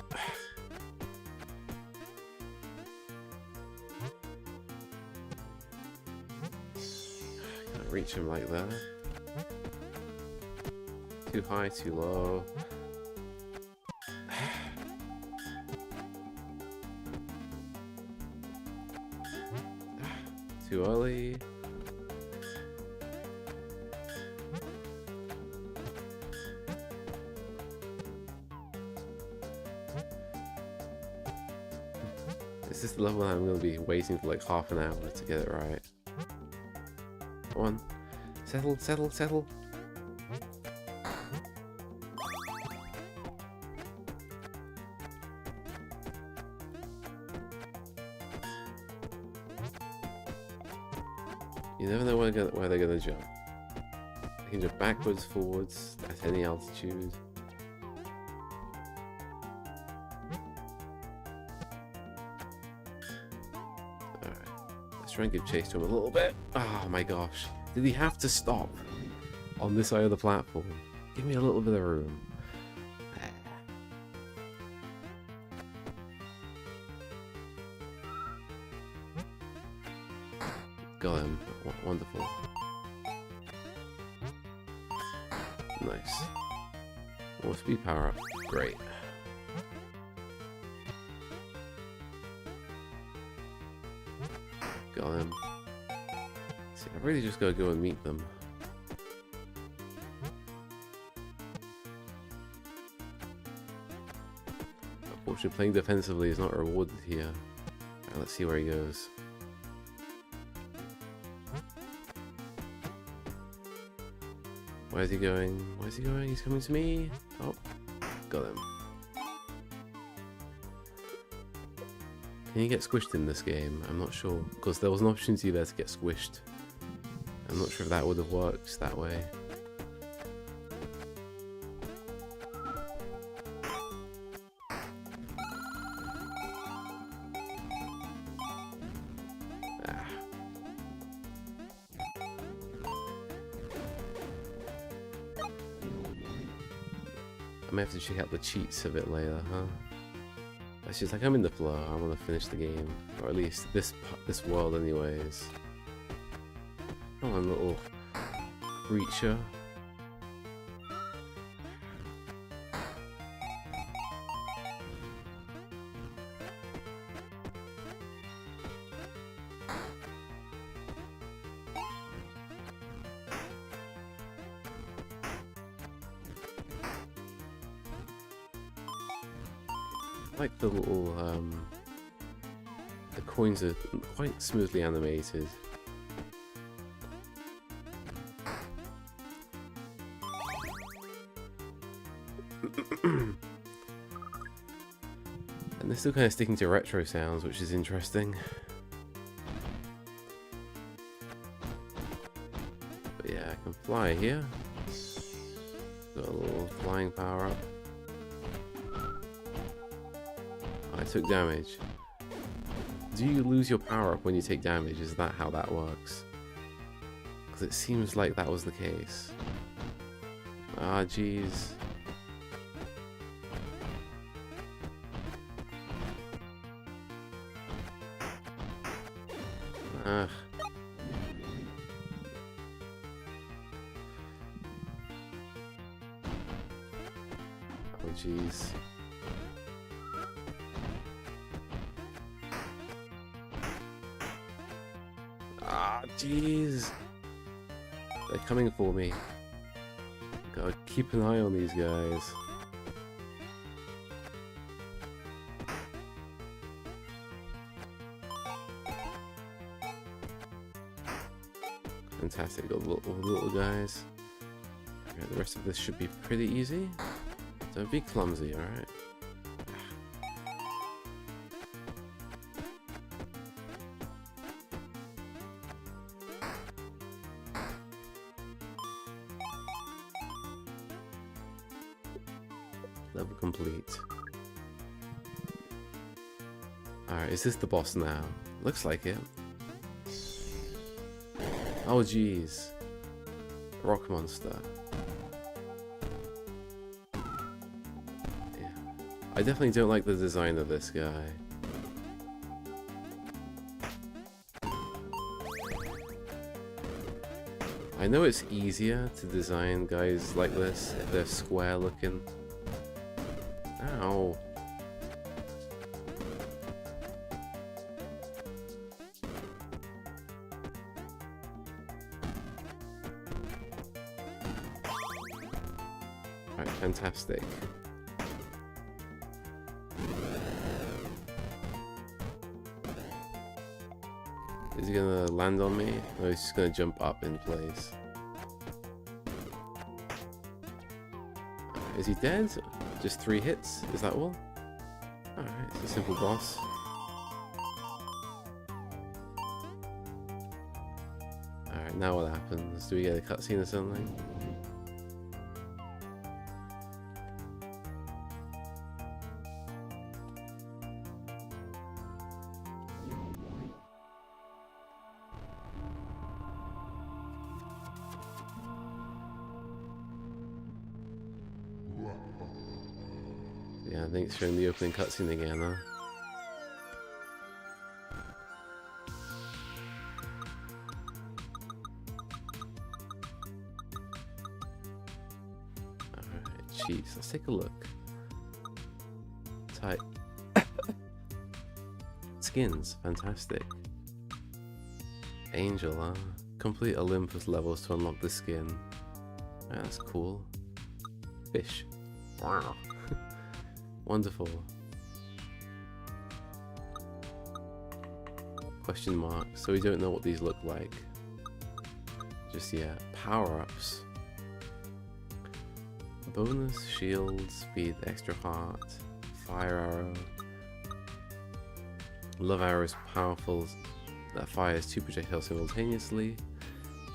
Can't reach him like that. Too high, too low. Too early. This is the level I'm going to be waiting for like half an hour to get it right. Come on. Settle, settle, settle. You never know where they're going to jump. They can jump backwards, forwards, at any altitude. Alright, let's try and give chase to him a little bit. Oh my gosh. Did he have to stop on this side of the platform? Give me a little bit of room. Got him. Wonderful. Nice. More speed power up. Great. Got him. See, I really just gotta go and meet them. Unfortunately, playing defensively is not rewarded here. Right, let's see where he goes. Where's he going? Where's he going? He's coming to me. Oh, got him. Can you get squished in this game? I'm not sure, because there was an opportunity there to get squished. I'm not sure if that would have worked that way. I may have to check out the cheats a bit later, huh? It's just like I'm in the flow. I want to finish the game, or at least this world, anyways. Come on, little creature. Like the little the coins are quite smoothly animated. And they're still kind of sticking to retro sounds, which is interesting. But yeah, I can fly here. Got a little flying power up. I took damage. Do you lose your power up when you take damage? Is that how that works? Because it seems like that was the case. Ah, jeez. Ugh. Oh, jeez. Jeez. They're coming for me. Gotta keep an eye on these guys. Fantastic, got little guys. Okay, the rest of this should be pretty easy. Don't be clumsy, alright? Level complete. Alright, is this the boss now? Looks like it. Oh jeez. Rock monster. Yeah. I definitely don't like the design of this guy. I know it's easier to design guys like this if they're square looking. Ow. Alright, fantastic. Is he gonna land on me? Or he's just gonna jump up in place? Is he dead? Just 3 hits? Is that all? Alright, it's a simple boss. Alright, now what happens? Do we get a cutscene or something? Yeah, I think it's showing the opening cutscene again, huh? Alright, jeez, let's take a look. Type. Skins, fantastic. Angel, huh? Complete Olympus levels to unlock the skin. Right, that's cool. Fish. Wow. Wonderful. Question mark. So we don't know what these look like just yet. Power-ups. Bonus, shield, speed, extra heart, fire arrow. Love arrow is powerful that fires 2 projectiles simultaneously.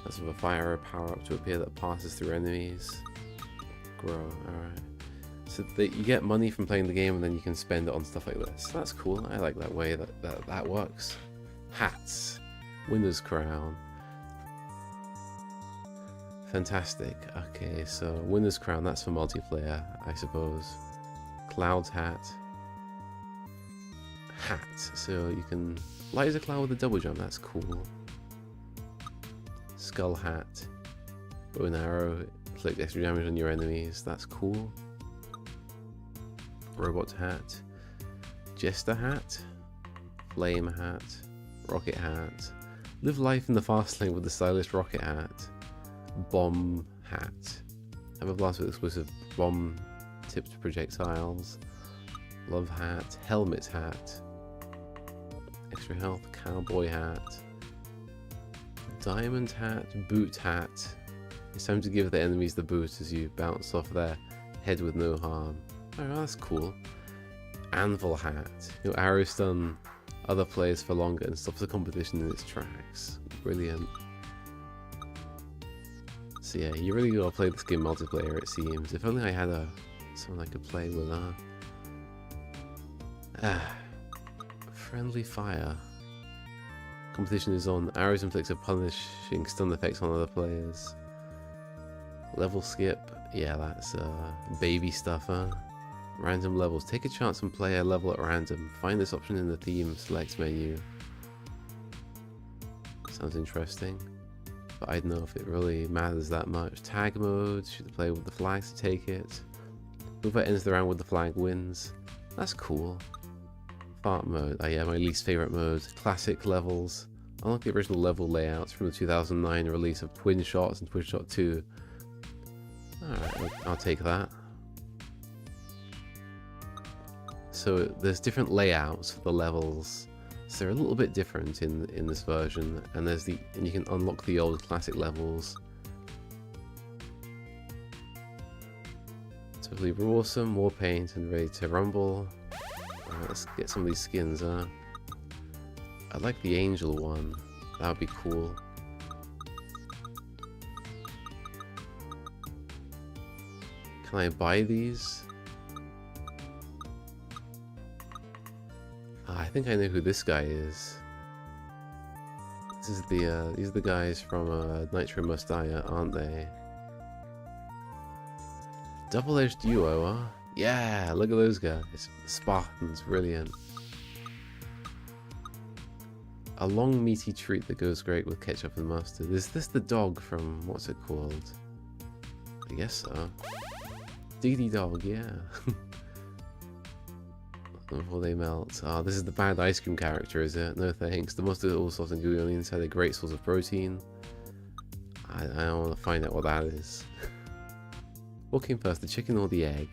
Chance of a fire arrow power-up to appear that passes through enemies. Grow, alright. So you get money from playing the game and then you can spend it on stuff like this. That's cool. I like that way that works. Hats. Winner's crown. Fantastic. Okay, so Winner's crown, that's for multiplayer, I suppose. Cloud's hat. Hat. So you can light as a cloud with a double jump, that's cool. Skull hat. Bow and arrow. Inflict extra damage on your enemies, that's cool. Robot hat, Jester hat, Flame hat, Rocket hat, Live life in the fast lane with the stylish Rocket hat, Bomb hat, have a blast with explosive bomb tipped projectiles, Love hat, Helmet hat, extra health, Cowboy hat, Diamond hat, Boot hat. It's time to give the enemies the boot as you bounce off their head with no harm. Oh, that's cool. Anvil hat. Your arrow stun other players for longer and stops the competition in its tracks. Brilliant. So yeah, you really gotta play this game multiplayer, it seems. If only I had someone I could play with, Friendly fire. Competition is on. Arrows inflict a punishing stun effects on other players. Level skip. Yeah, that's baby stuff, huh? Random levels. Take a chance and play a level at random. Find this option in the theme select menu. Sounds interesting, but I don't know if it really matters that much. Tag mode. Should play with the flags to take it. Whoever ends the round with the flag wins. That's cool. Fart mode. Oh yeah, my least favorite mode. Classic levels. Unlike the original level layouts from the 2009 release of Twin Shots and Twin Shot 2. Alright, I'll take that. So there's different layouts for the levels. So they're a little bit different in this version, and you can unlock the old classic levels. Totally awesome, more paint and ready to rumble. Alright, let's get some of these skins, huh? I like the angel one. That would be cool. Can I buy these? I think I know who this guy is. This is these are the guys from Nitrome Must Die, aren't they? Double-edged duo, huh? Yeah, look at those guys. Spartans, brilliant. A long meaty treat that goes great with ketchup and mustard. Is this the dog from, what's it called? I guess so. Dee Dog, yeah. Before they melt. Oh, this is the bad ice cream character, is it? No thanks. The mustard all sorts of gooey on the inside, a great source of protein. I don't want to find out what that is. What came first, the chicken or the egg?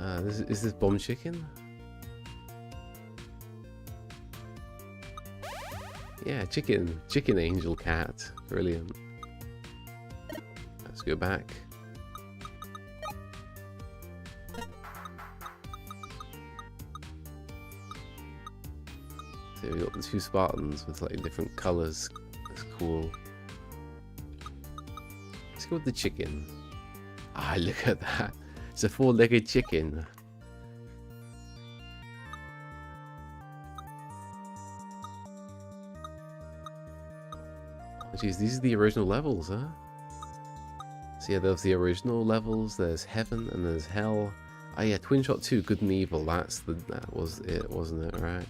Is this bomb chicken? Yeah, chicken angel cat. Brilliant. Let's go back. So we got the two Spartans with like different colours. That's cool. Let's go with the chicken. Ah, look at that. It's a four-legged chicken. Oh, geez, these are the original levels, huh? So yeah, there's the original levels, there's heaven and there's hell. Oh yeah, Twin Shot 2, Good and Evil, that was it, wasn't it, right?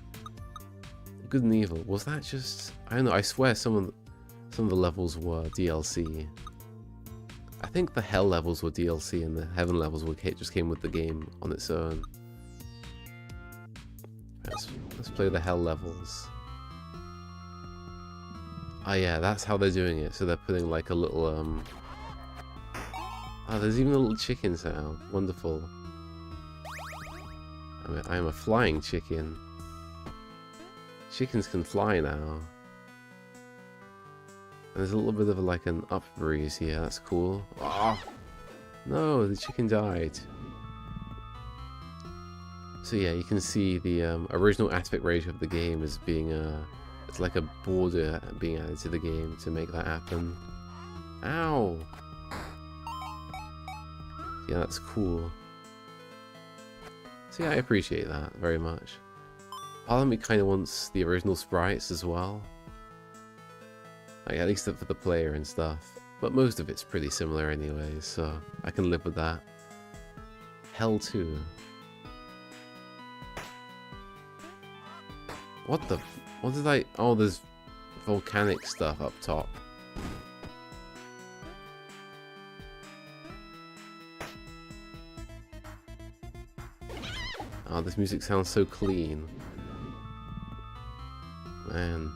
Good and Evil, was that just... I don't know, I swear some of the levels were DLC. I think the hell levels were DLC and the heaven levels just came with the game on its own. Let's play the hell levels. Oh yeah, that's how they're doing it. So they're putting like a little oh, there's even a little chicken sound. Wonderful. I am a flying chicken. Chickens can fly now. And there's a little bit of like an up breeze here. That's cool. Oh no, the chicken died. So yeah, you can see the original aspect ratio of the game is being it's like a border being added to the game to make that happen. Ow! Yeah, that's cool. So yeah, I appreciate that very much. Part of me kind of wants the original sprites as well. Like, at least for the player and stuff. But most of it's pretty similar anyway, so I can live with that. Hell 2. What the... What did I... Oh, there's volcanic stuff up top. Oh, this music sounds so clean. Man.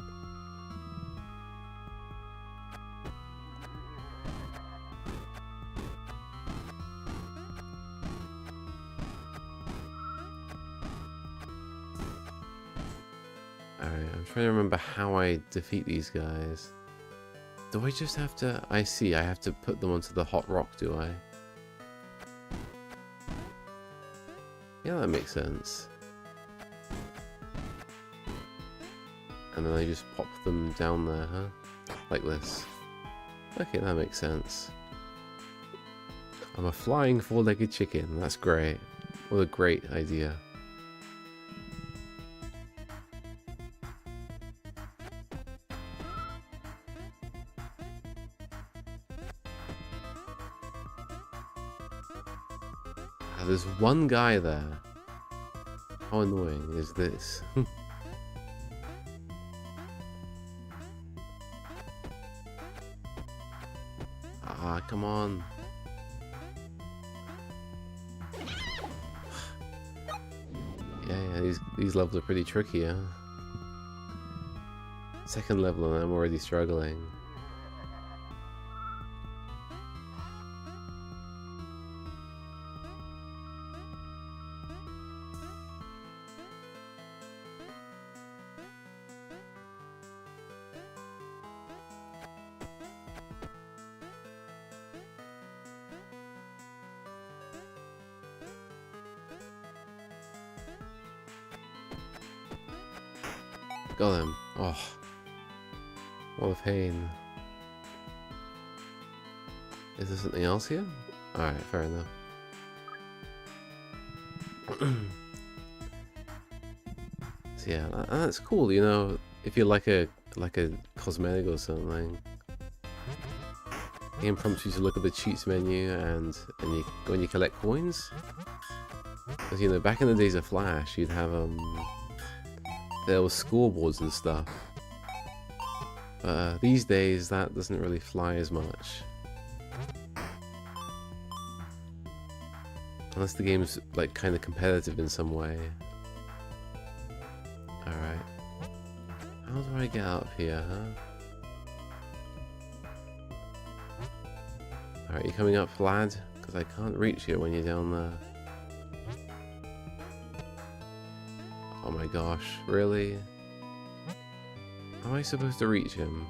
Alright, I'm trying to remember how I defeat these guys. Do I just have to... I see, I have to put them onto the hot rock, do I? Yeah, that makes sense. And then I just pop them down there, huh? Like this. Okay, that makes sense. I'm a flying four-legged chicken. That's great. What a great idea. There's one guy there. How annoying is this? Ah, come on. Yeah, these levels are pretty tricky, huh? Second level and I'm already struggling. Got him. Oh, what a pain. Is there something else here? Alright, fair enough. So yeah, that's cool, you know, if you like a cosmetic or something. Game prompts you to look at the cheats menu and when you collect coins. Because you know, back in the days of Flash, you'd have there were scoreboards and stuff. But these days, that doesn't really fly as much. Unless the game's like kind of competitive in some way. Alright. How do I get up here, huh? Alright, you coming up, lad? Because I can't reach you when you're down there. Oh my gosh, really? How am I supposed to reach him?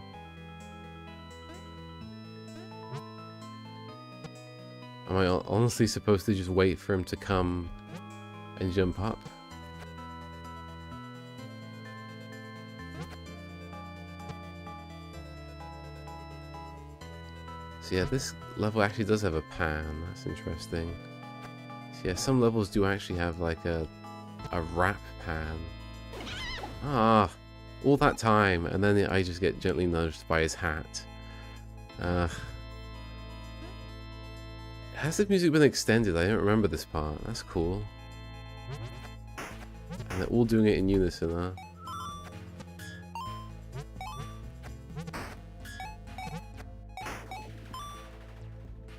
Am I honestly supposed to just wait for him to come and jump up? So yeah, this level actually does have a pan. That's interesting. So yeah, some levels do actually have like a wrap pan. Ah, all that time, and then I just get gently nudged by his hat. Has the music been extended? I don't remember this part. That's cool. And they're all doing it in unison, huh?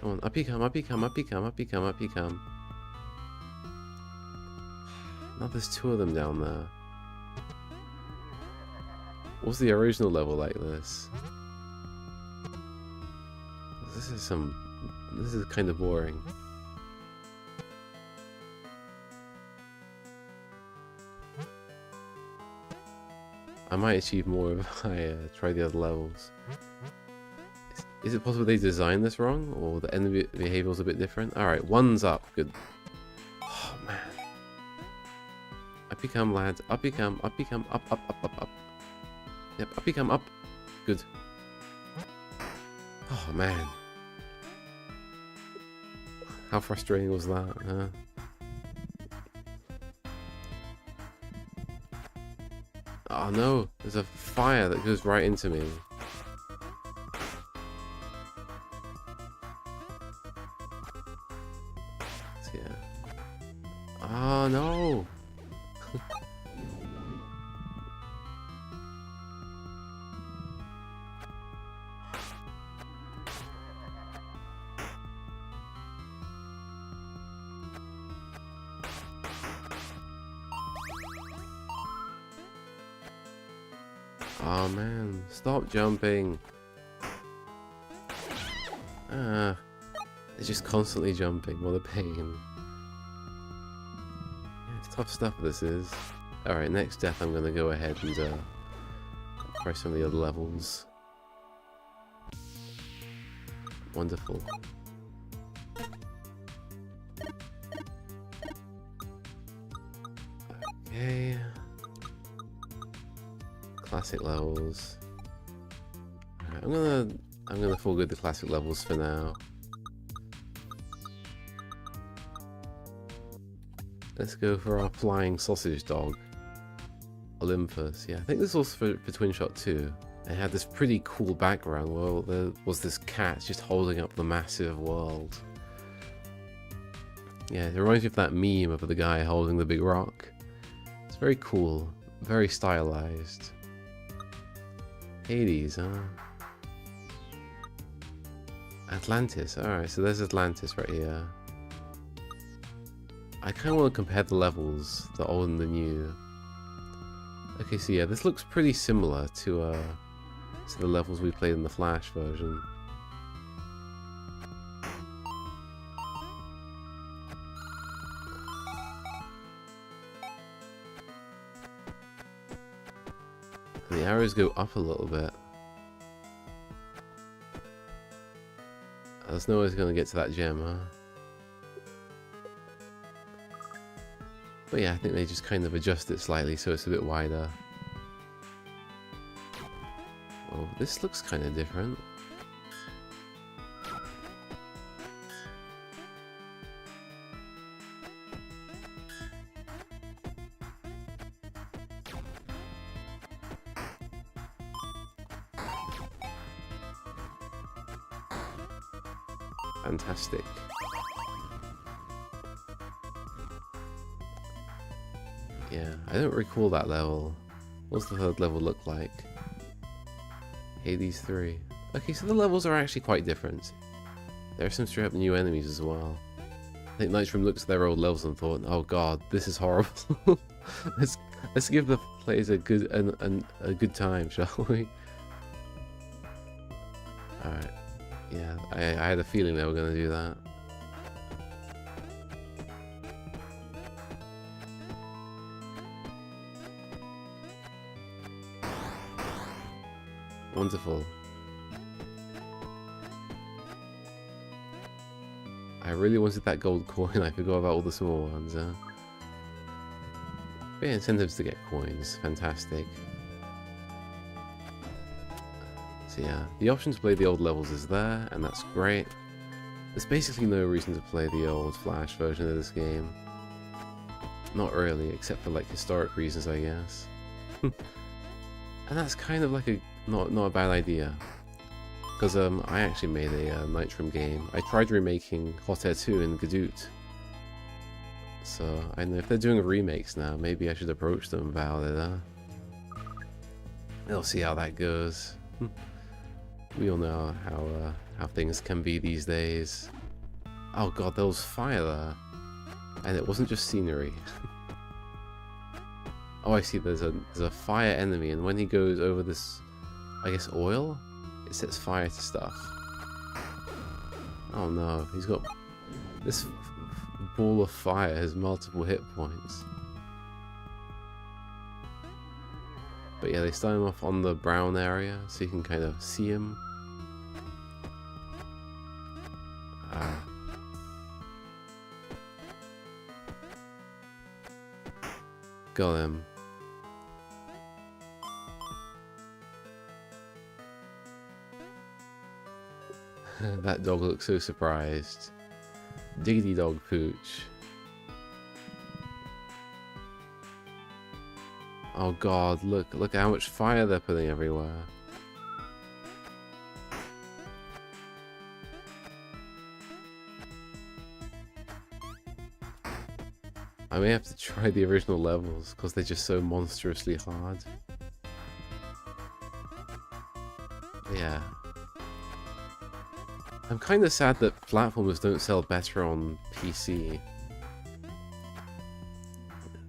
Come on, up you come, up you come, up you come, up you come, up you come. Now there's two of them down there. What's the original level like this? This is kind of boring. I might achieve more if I try the other levels. Is it possible they designed this wrong? Or the enemy behavior's a bit different? Alright, one's up. Good. Oh, man. Up you come, lads. Up you come. Up you come. Up, up, up, up, up. Yep, up you come. Up. Good. Oh, man. How frustrating was that, huh? Oh, no. There's a fire that goes right into me. Oh no! Oh man, stop jumping! It's just constantly jumping, what a pain. Tough stuff this is. Alright, next death I'm gonna go ahead and try some of the other levels. Wonderful. Okay. Classic levels. Alright, I'm gonna forego the classic levels for now. Let's go for our flying sausage dog, Olympus. Yeah, I think this was for Twin Shot 2. It had this pretty cool background. Well, there was this cat just holding up the massive world. Yeah, it reminds me of that meme of the guy holding the big rock. It's very cool, very stylized. Hades, huh? Atlantis. Alright, so there's Atlantis right here. I kind of want to compare the levels, the old and the new. Okay, so yeah, this looks pretty similar to the levels we played in the Flash version. And the arrows go up a little bit. There's no way it's going to get to that gem, huh? But yeah, I think they just kind of adjust it slightly so it's a bit wider. Oh, this looks kind of different. Fantastic. Yeah, I don't recall that level. What's the third level look like? Hades 3. Okay, so the levels are actually quite different. There are some straight up new enemies as well. I think Nitrome looked at their old levels and thought, "Oh god, this is horrible. let's give the players a good time, shall we?" Alright. Yeah, I had a feeling they were going to do that. Wonderful. I really wanted that gold coin. I forgot about all the small ones. But yeah, incentives to get coins. Fantastic. So yeah, the option to play the old levels is there, and that's great. There's basically no reason to play the old Flash version of this game. Not really, except for like historic reasons, I guess. And that's kind of like a not a bad idea. Because I actually made a Nitrome game. I tried remaking Hot Air 2 in Gadoot. So I know if they're doing remakes now, maybe I should approach them about it. We'll see how that goes. We all know how things can be these days. Oh god, there was fire there. And it wasn't just scenery. Oh, I see, there's a fire enemy, and when he goes over this, I guess, oil, it sets fire to stuff. Oh no, he's got... This ball of fire has multiple hit points. But yeah, they start him off on the brown area, so you can kind of see him. Got him. That dog looks so surprised. Diggity dog pooch. Oh god, look how much fire they're putting everywhere. I may have to try the original levels because they're just so monstrously hard. Yeah. I'm kind of sad that platformers don't sell better on PC.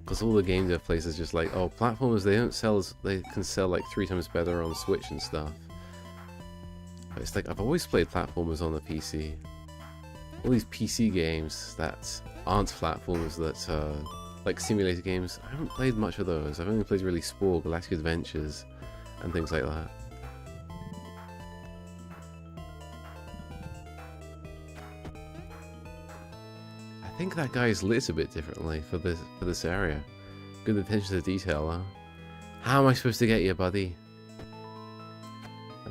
Because all the game dev places just like, oh, platformers, they don't sell as, they can sell like 3 times better on Switch and stuff. But it's like, I've always played platformers on the PC. All these PC games that aren't platformers, that like simulator games, I haven't played much of those. I've only played really Spore, Galactic Adventures, and things like that. I think that guy's lit a bit differently for this area. Good attention to detail, huh? How am I supposed to get you, buddy?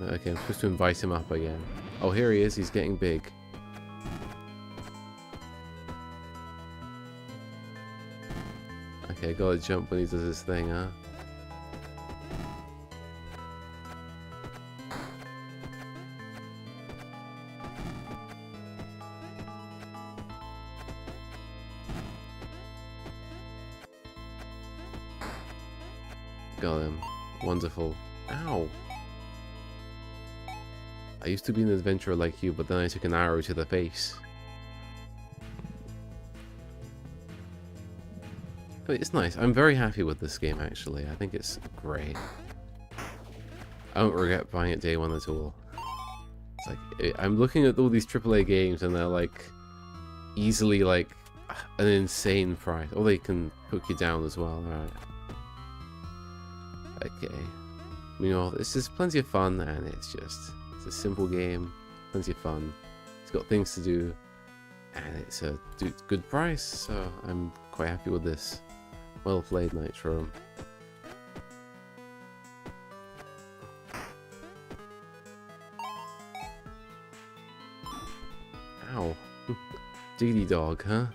Okay, I'm supposed to invite him up again. Oh, here he is. He's getting big. Okay, gotta jump when he does his thing, huh? Got him. Wonderful. Ow! I used to be an adventurer like you, but then I took an arrow to the face. But it's nice. I'm very happy with this game, actually. I think it's great. I don't regret buying it day one at all. It's like, I'm looking at all these AAA games and they're like, easily like, an insane price. Or they can hook you down as well, alright. Okay. You know, this is plenty of fun and it's a simple game. Plenty of fun. It's got things to do. And it's a good price, so I'm quite happy with this. Well played, Nitrome. Ow. Diggity dog, huh?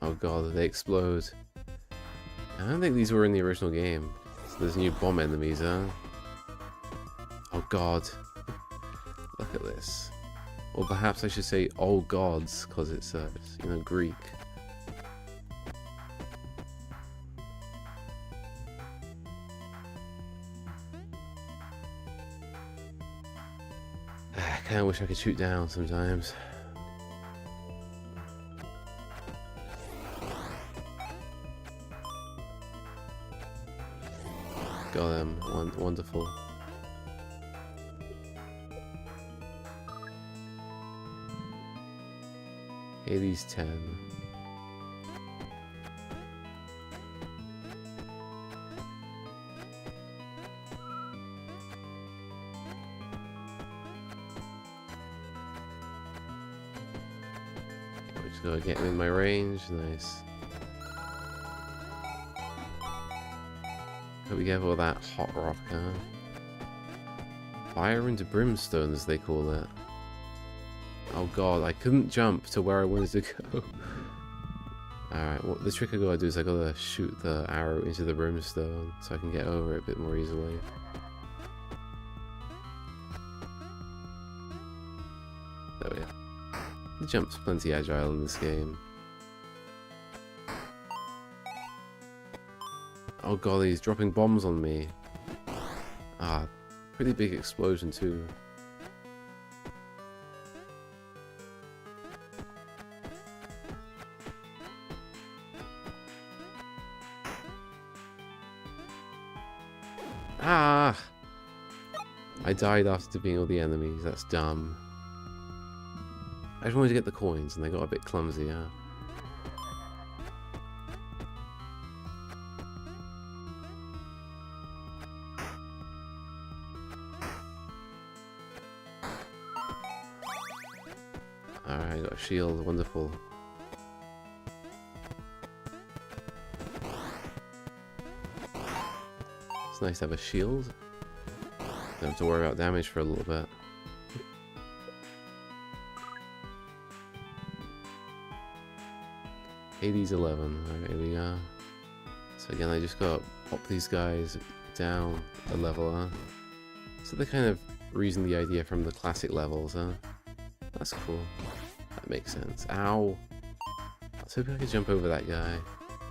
Oh god, they explode. I don't think these were in the original game. So there's new bomb enemies, huh? Oh god. Look at this. Or perhaps I should say, oh gods, because it's, you know, Greek. I kinda wish I could shoot down sometimes. Got them. Wonderful. Hades 10. We just gotta get him in my range. Nice. Hope we get all that hot rock, huh? Fire into brimstone, as they call it. Oh god, I couldn't jump to where I wanted to go. Alright, well, the trick I gotta do is I gotta shoot the arrow into the brimstone so I can get over it a bit more easily. There we go. The jump's plenty agile in this game. Oh god, he's dropping bombs on me. Ah, pretty big explosion too. Ah! I died after defeating all the enemies, that's dumb. I just wanted to get the coins and they got a bit clumsy, huh? Alright, got a shield, wonderful. It's nice to have a shield. Don't have to worry about damage for a little bit. Hades 11, alright, here we are. So again, I just gotta pop these guys down a level, huh? So they're kind of reusing the idea from the classic levels, huh? That's cool. That makes sense. Ow! I was hoping I could jump over that guy.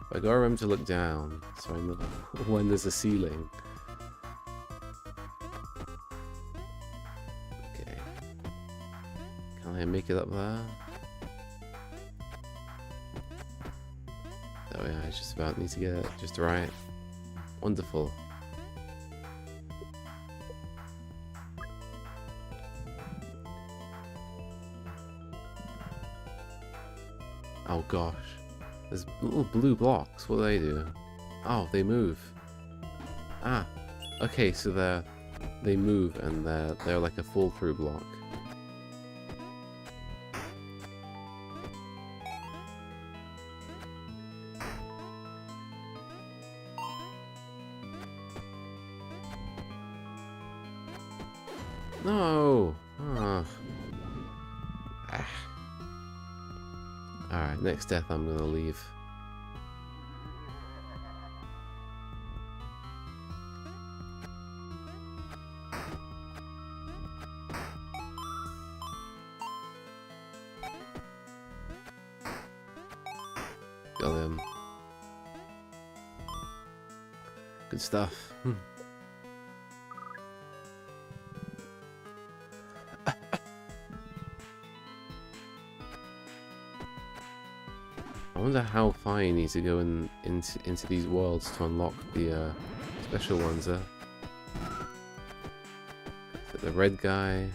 But I gotta remember to look down, so I know when there's a ceiling. Okay. Can I make it up there? Oh yeah, I just about need to get it just right. Wonderful. Oh gosh. There's little blue blocks. What do they do? Oh, they move. Ah. Okay, so they move and they're like a fall-through block. No! Ah. Alright, next death I'm gonna leave. Got him. Good stuff. I wonder how far you need to go into these worlds to unlock the special ones. The red guy.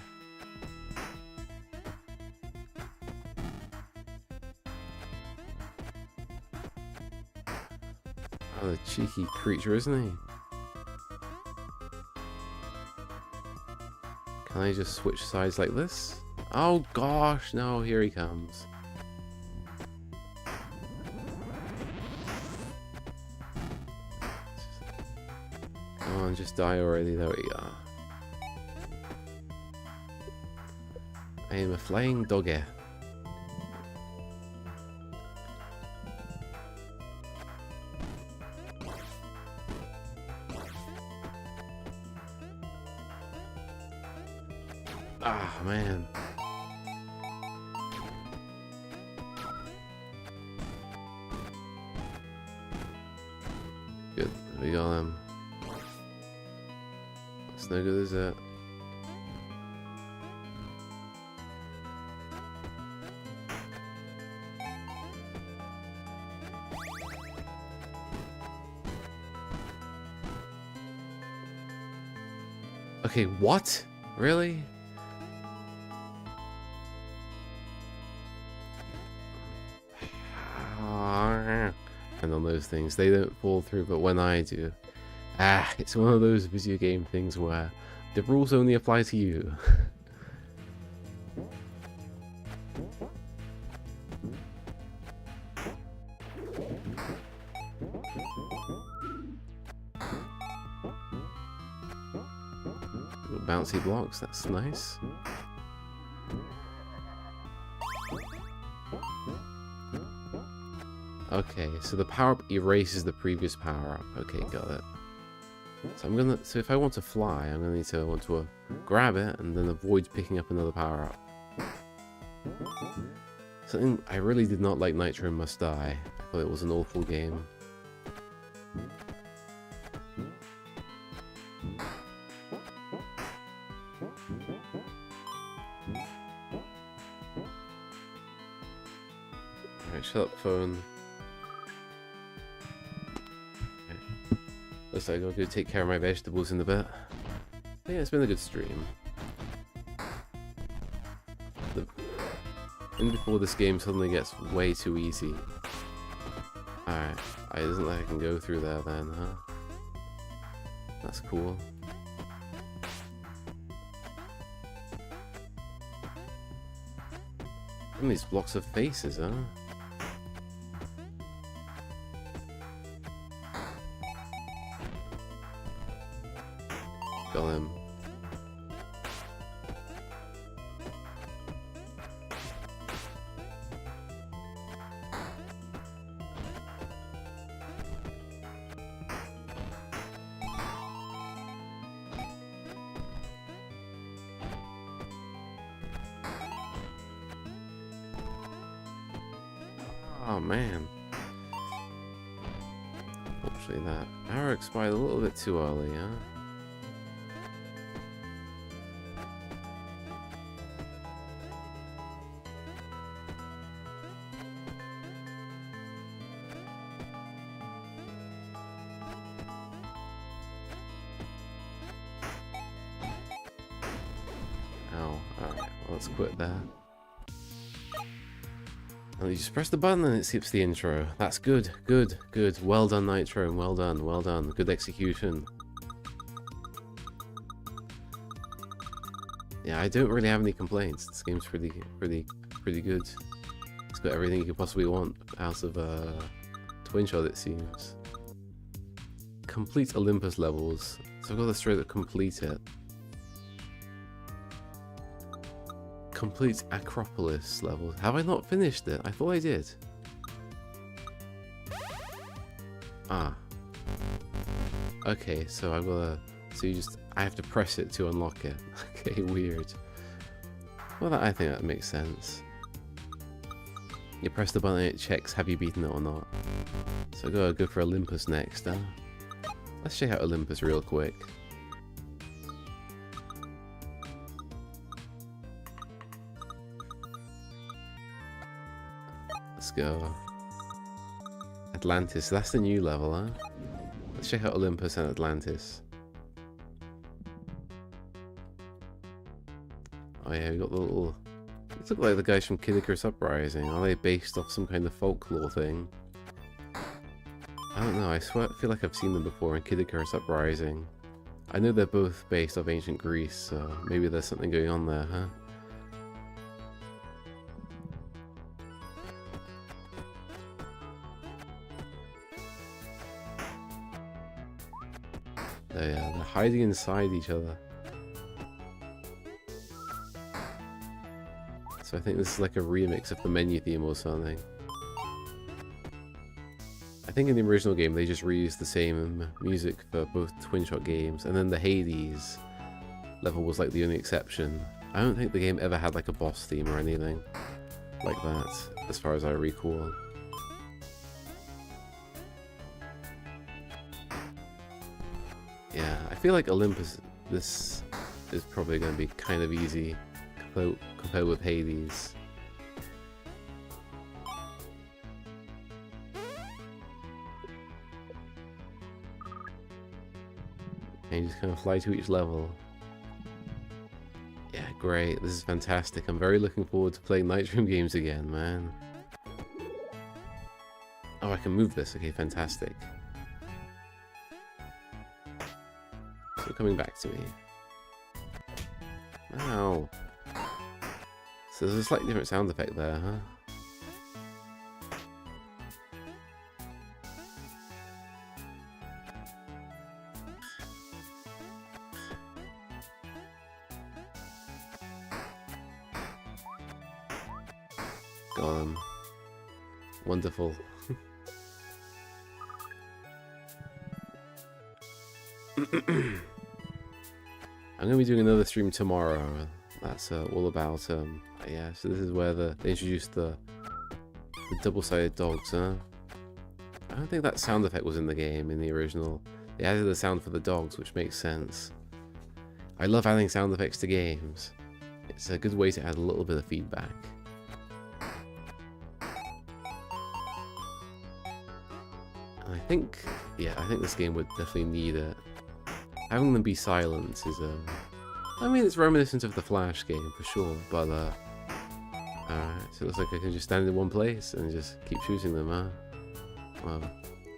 Oh, the cheeky creature, isn't he? Can I just switch sides like this? Oh gosh, no, here he comes. Come on, just die already, there we go. I am a flying doggy. Ah, man. Good, we got him. That's no good, is it? Okay, what? Really? And on those things, they don't fall through, but when I do, it's one of those video game things where the rules only apply to you. Bouncy blocks, that's nice. Okay, so the power-up erases the previous power-up. Okay, got it. So if I want to fly, I'm gonna need to want to grab it and then avoid picking up another power-up. Something I really did not like. Nitrome Must Die. I thought it was an awful game. Alright, shut up, phone. Looks like I'll go take care of my vegetables in a bit. But yeah, it's been a good stream. And before this game suddenly gets way too easy. Alright, it doesn't like I can go through there then, huh? That's cool. And these blocks of faces, huh? Got him. Oh man. Unfortunately that arrow expired a little bit too early, huh? Alright, well, let's quit there. And you just press the button and it skips the intro. That's good, good, good. Well done, Nitrome. Well done, well done. Good execution. Yeah, I don't really have any complaints. This game's pretty good. It's got everything you could possibly want out of Twin Shot, it seems. Complete Olympus levels. So I've got to straight up complete it. Complete Acropolis levels. Have I not finished it? I thought I did. Ah. Okay, so I've got to... So I have to press it to unlock it. Okay, weird. Well, I think that makes sense. You press the button and it checks have you beaten it or not. So I gotta go for Olympus next, huh? Let's check out Olympus real quick. Let's go. Atlantis, that's the new level, huh? Let's check out Olympus and Atlantis. Oh yeah, we got the little... These look like the guys from Kid Icarus Uprising. Are they based off some kind of folklore thing? I don't know, I feel like I've seen them before in Kid Icarus Uprising. I know they're both based off ancient Greece, so maybe there's something going on there, huh? They're hiding inside each other. So I think this is like a remix of the menu theme or something. I think in the original game they just reused the same music for both Twin Shot games, and then the Hades level was like the only exception. I don't think the game ever had like a boss theme or anything like that, as far as I recall. Yeah, I feel like Olympus, this is probably going to be kind of easy compared with Hades. And you just kind of fly to each level. Yeah, great. This is fantastic. I'm very looking forward to playing Nitrome games again, man. Oh, I can move this. Okay, fantastic. So coming back to me. Ow. So there's a slightly different sound effect there, huh? Got him. Wonderful. I'm going to be doing another stream tomorrow. That's all about, yeah, so this is where they introduced the double-sided dogs, huh? I don't think that sound effect was in the game, in the original. They added the sound for the dogs, which makes sense. I love adding sound effects to games. It's a good way to add a little bit of feedback. And I think, yeah, I think this game would definitely need it. Having them be silent is, I mean, it's reminiscent of the Flash game for sure, but, alright, so it looks like I can just stand in one place and just keep shooting them, huh? Well,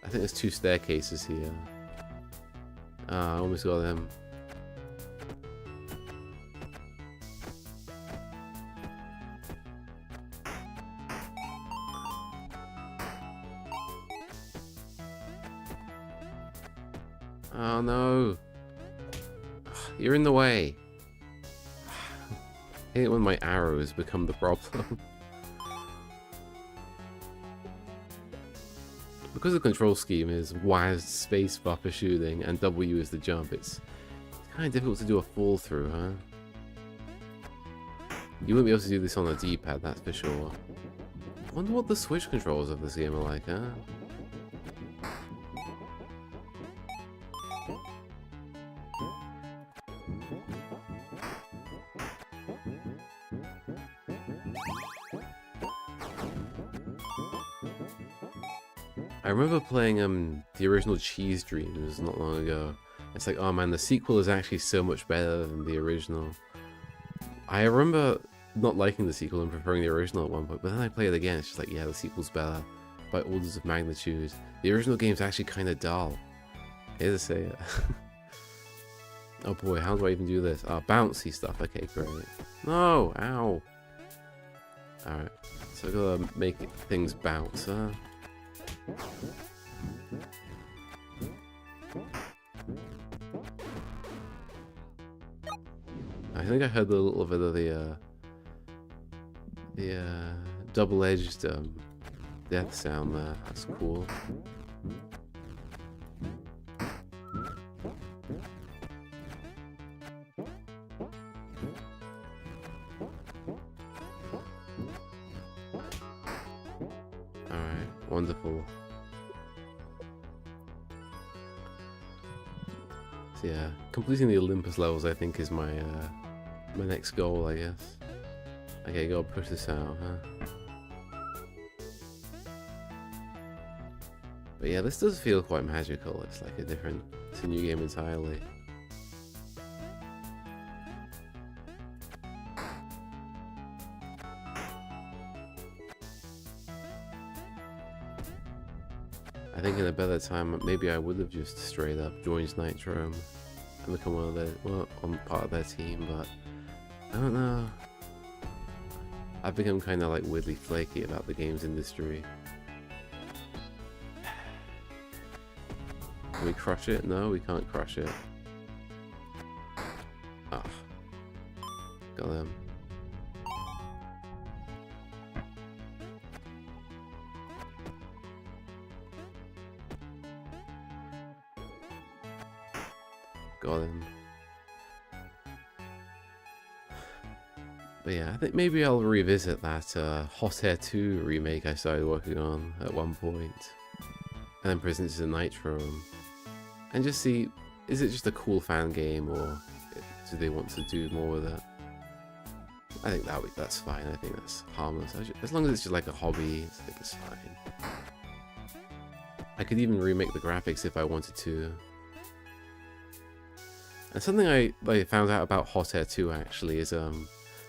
I think there's 2 staircases here. Ah, I almost got them. Oh no! You're in the way! I hate when my arrows become the problem. Because the control scheme is WASD spacebar for shooting and W is the jump, it's kind of difficult to do a fall through, huh? You wouldn't be able to do this on a D-pad, that's for sure. I wonder what the switch controls of this game are like, huh? I remember playing the original Cheese Dreams not long ago. It's like, oh man, the sequel is actually so much better than the original. I remember not liking the sequel and preferring the original at one point, but then I play it again, it's just like, yeah, the sequel's better by orders of magnitude. The original game's actually kind of dull. I hate to say it. Oh boy, how do I even do this? Bouncy stuff. Okay, great. No! Ow! Alright, so I gotta make things bounce, huh? I think I heard a little bit of the double-edged death sound there. That's cool. Alright, wonderful. So yeah, completing the Olympus levels I think is my my next goal, I guess. Okay, gotta push this out, huh? But yeah, this does feel quite magical. It's like it's a new game entirely. I think in a better time, maybe I would have just straight up joined Nitrome and become one of their, well, I'm part of their team, but I don't know. I've become kind of like weirdly flaky about the games industry. Can we crush it? No, we can't crush it. Ah, got them. Got him. But yeah, I think maybe I'll revisit that Hot Air 2 remake I started working on at one point, and then present it to Nitrome, and just see, is it just a cool fan game, or do they want to do more with it? I think that's fine. I think that's harmless. As long as it's just like a hobby, I think it's fine. I could even remake the graphics if I wanted to. And something I found out about Hot Air 2 actually is the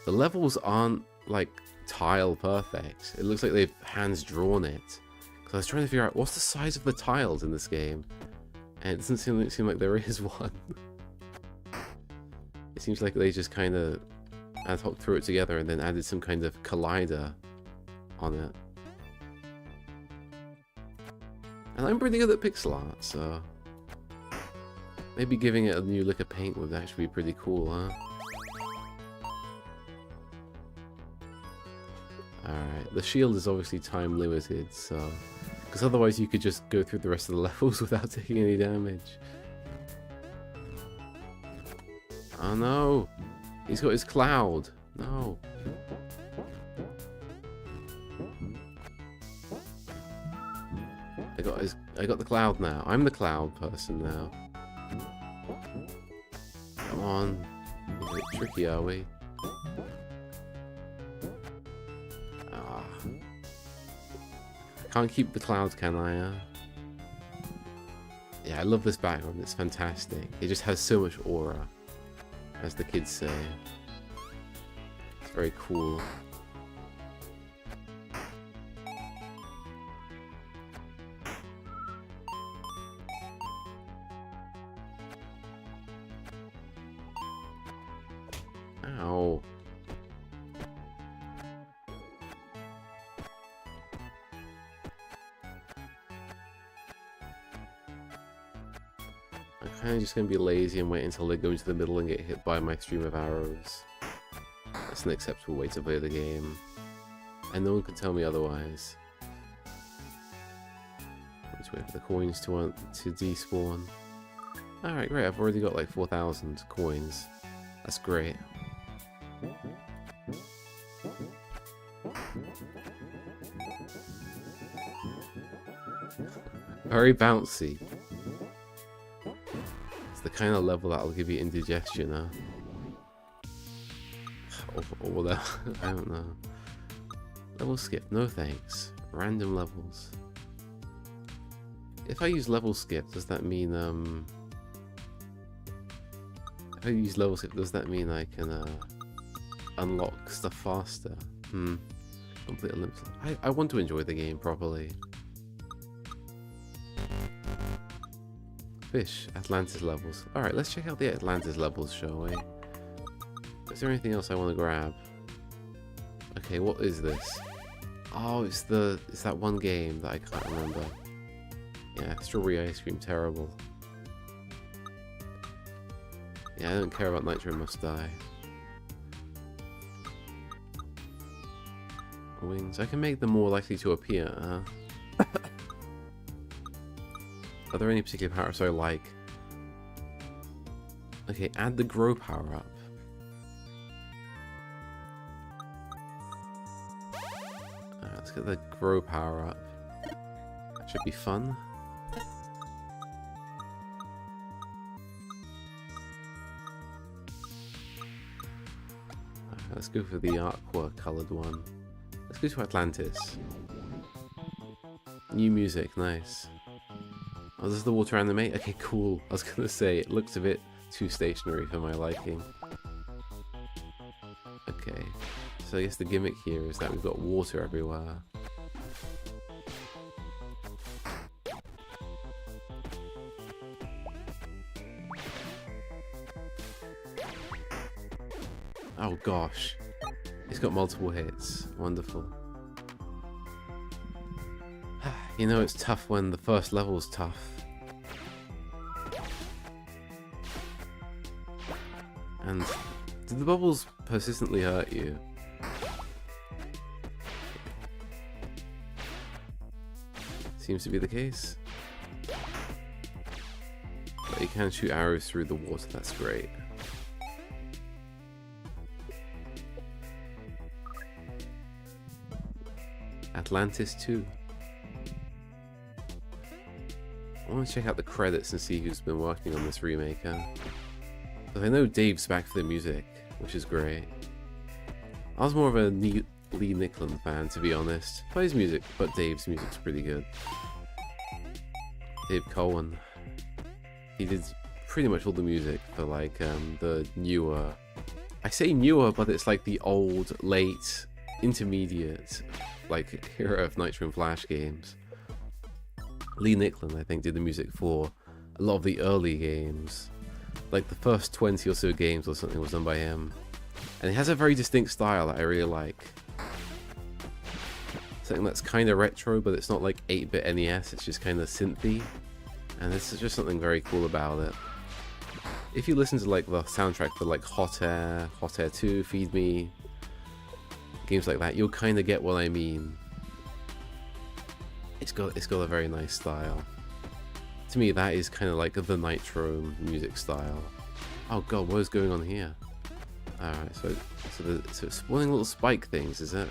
levels aren't like tile perfect. It looks like they've hands drawn it. Because I was trying to figure out what's the size of the tiles in this game, and it doesn't seem like there is one. It seems like they just kind of ad hoc threw it together and then added some kind of collider on it. And I'm pretty good at pixel art, so maybe giving it a new lick of paint would actually be pretty cool, huh? Alright, the shield is obviously time limited, so... because otherwise you could just go through the rest of the levels without taking any damage. Oh no! He's got his cloud! No! I got the cloud now. I'm the cloud person now. Come on. A bit tricky, are we? Ah. I can't keep the cloud, can I? Yeah, I love this background. It's fantastic. It just has so much aura, as the kids say. It's very cool. Ow. I'm kind of just going to be lazy and wait until they go into the middle and get hit by my stream of arrows. That's an acceptable way to play the game, and no one can tell me otherwise. Let's wait for the coins to despawn. Alright, great, I've already got like 4,000 coins. That's great. Very bouncy. It's the kind of level that'll give you indigestion, huh? Or whatever. I don't know. Level skip, no thanks. Random levels. If I use level skip, does that mean if I use level skip, does that mean I can unlock stuff faster? Complete Olympus. I want to enjoy the game properly. Fish, Atlantis levels. Alright, let's check out the Atlantis levels, shall we? Is there anything else I want to grab? Okay, what is this? Oh, it's that one game that I can't remember. Yeah, strawberry ice cream, terrible. Yeah, I don't care about Nitrome Must Die. Wings. I can make them more likely to appear, huh? Are there any particular powers I like? Okay, add the grow power up. Alright, let's get the grow power up. That should be fun. Let's go for the aqua colored one. Let's go to Atlantis. New music, nice. Oh, this is the water anime? Okay, cool. I was gonna say, it looks a bit too stationary for my liking. Okay, so I guess the gimmick here is that we've got water everywhere. Oh gosh, it's got multiple hits. Wonderful. You know it's tough when the first level's tough. And do the bubbles persistently hurt you? Seems to be the case. But you can shoot arrows through the water, that's great. Atlantis 2. I want to check out the credits and see who's been working on this remake. But I know Dave's back for the music, which is great. I was more of a Lee Nicklin fan, to be honest. Plays music, but Dave's music's pretty good. Dave Cohen. He did pretty much all the music for like the newer... I say newer, but it's like the old, late, intermediate like era of Nitrome Flash games. Lee Nicklin, I think, did the music for a lot of the early games. Like the first 20 or so games or something was done by him. And it has a very distinct style that I really like. Something that's kind of retro, but it's not like 8-bit NES, it's just kind of synthy. And this is just something very cool about it. If you listen to like the soundtrack for like Hot Air 2, Feed Me, games like that, you'll kind of get what I mean. It's got a very nice style. To me, that is kind of like the Nitrome music style. Oh god, what is going on here? Alright, so it's spawning little spike things, is it?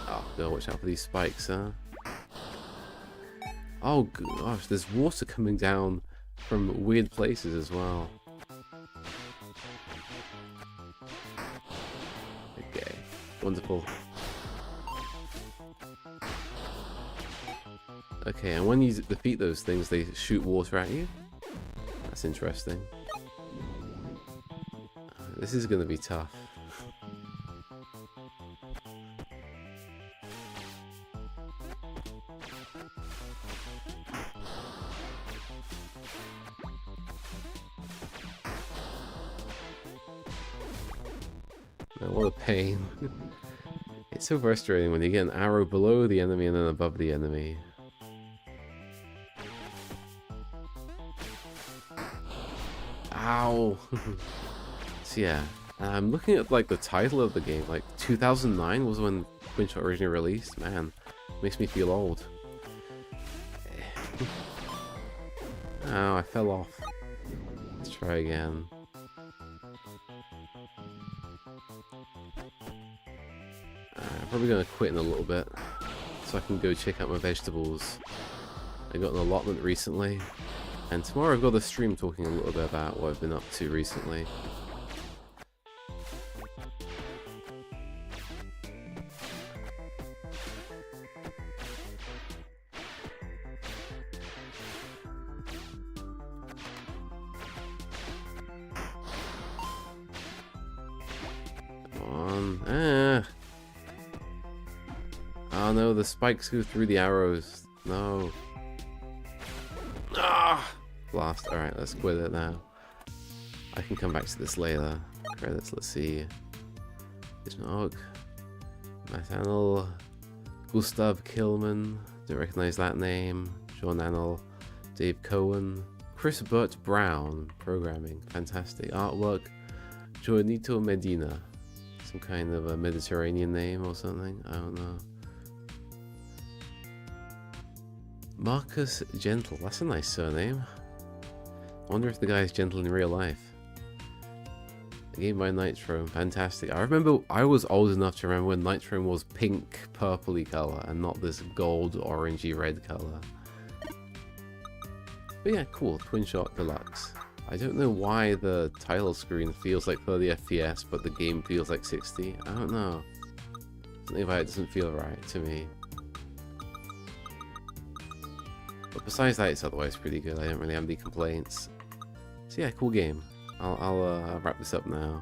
Oh god, watch out for these spikes, huh? Oh gosh, there's water coming down from weird places as well. Okay, wonderful. Okay, and when you defeat those things, they shoot water at you. That's interesting. This is going to be tough. Man, what a pain. It's so frustrating when you get an arrow below the enemy and then above the enemy. Ow! So yeah, I'm looking at like the title of the game, like 2009 was when Twin Shot originally released. Man, makes me feel old. Oh, I fell off. Let's try again. I'm probably gonna quit in a little bit, so I can go check out my vegetables. I got an allotment recently. And tomorrow I've got a stream talking a little bit about what I've been up to recently. Come on. Ah! Oh no, the spikes go through the arrows. No. Ah! Blast. Alright, let's quit it now. I can come back to this later. Credits, let's see. Og, Matt Annell, Gustav Killman, don't recognize that name. John Annell, Dave Cohen, Chris Burt Brown, programming, fantastic. Artwork, Joanito Medina, some kind of a Mediterranean name or something, I don't know. Marcus Gentle, that's a nice surname. I wonder if the guy is gentle in real life. A game by Nitrome, fantastic. I remember I was old enough to remember when Nitrome was pink, purpley colour and not this gold, orangey red colour. But yeah, cool, Twin Shot Deluxe. I don't know why the title screen feels like 30 FPS, but the game feels like 60. I don't know. Something about it doesn't feel right to me. But besides that, it's otherwise pretty good. I don't really have any complaints. So yeah, cool game. I'll wrap this up now.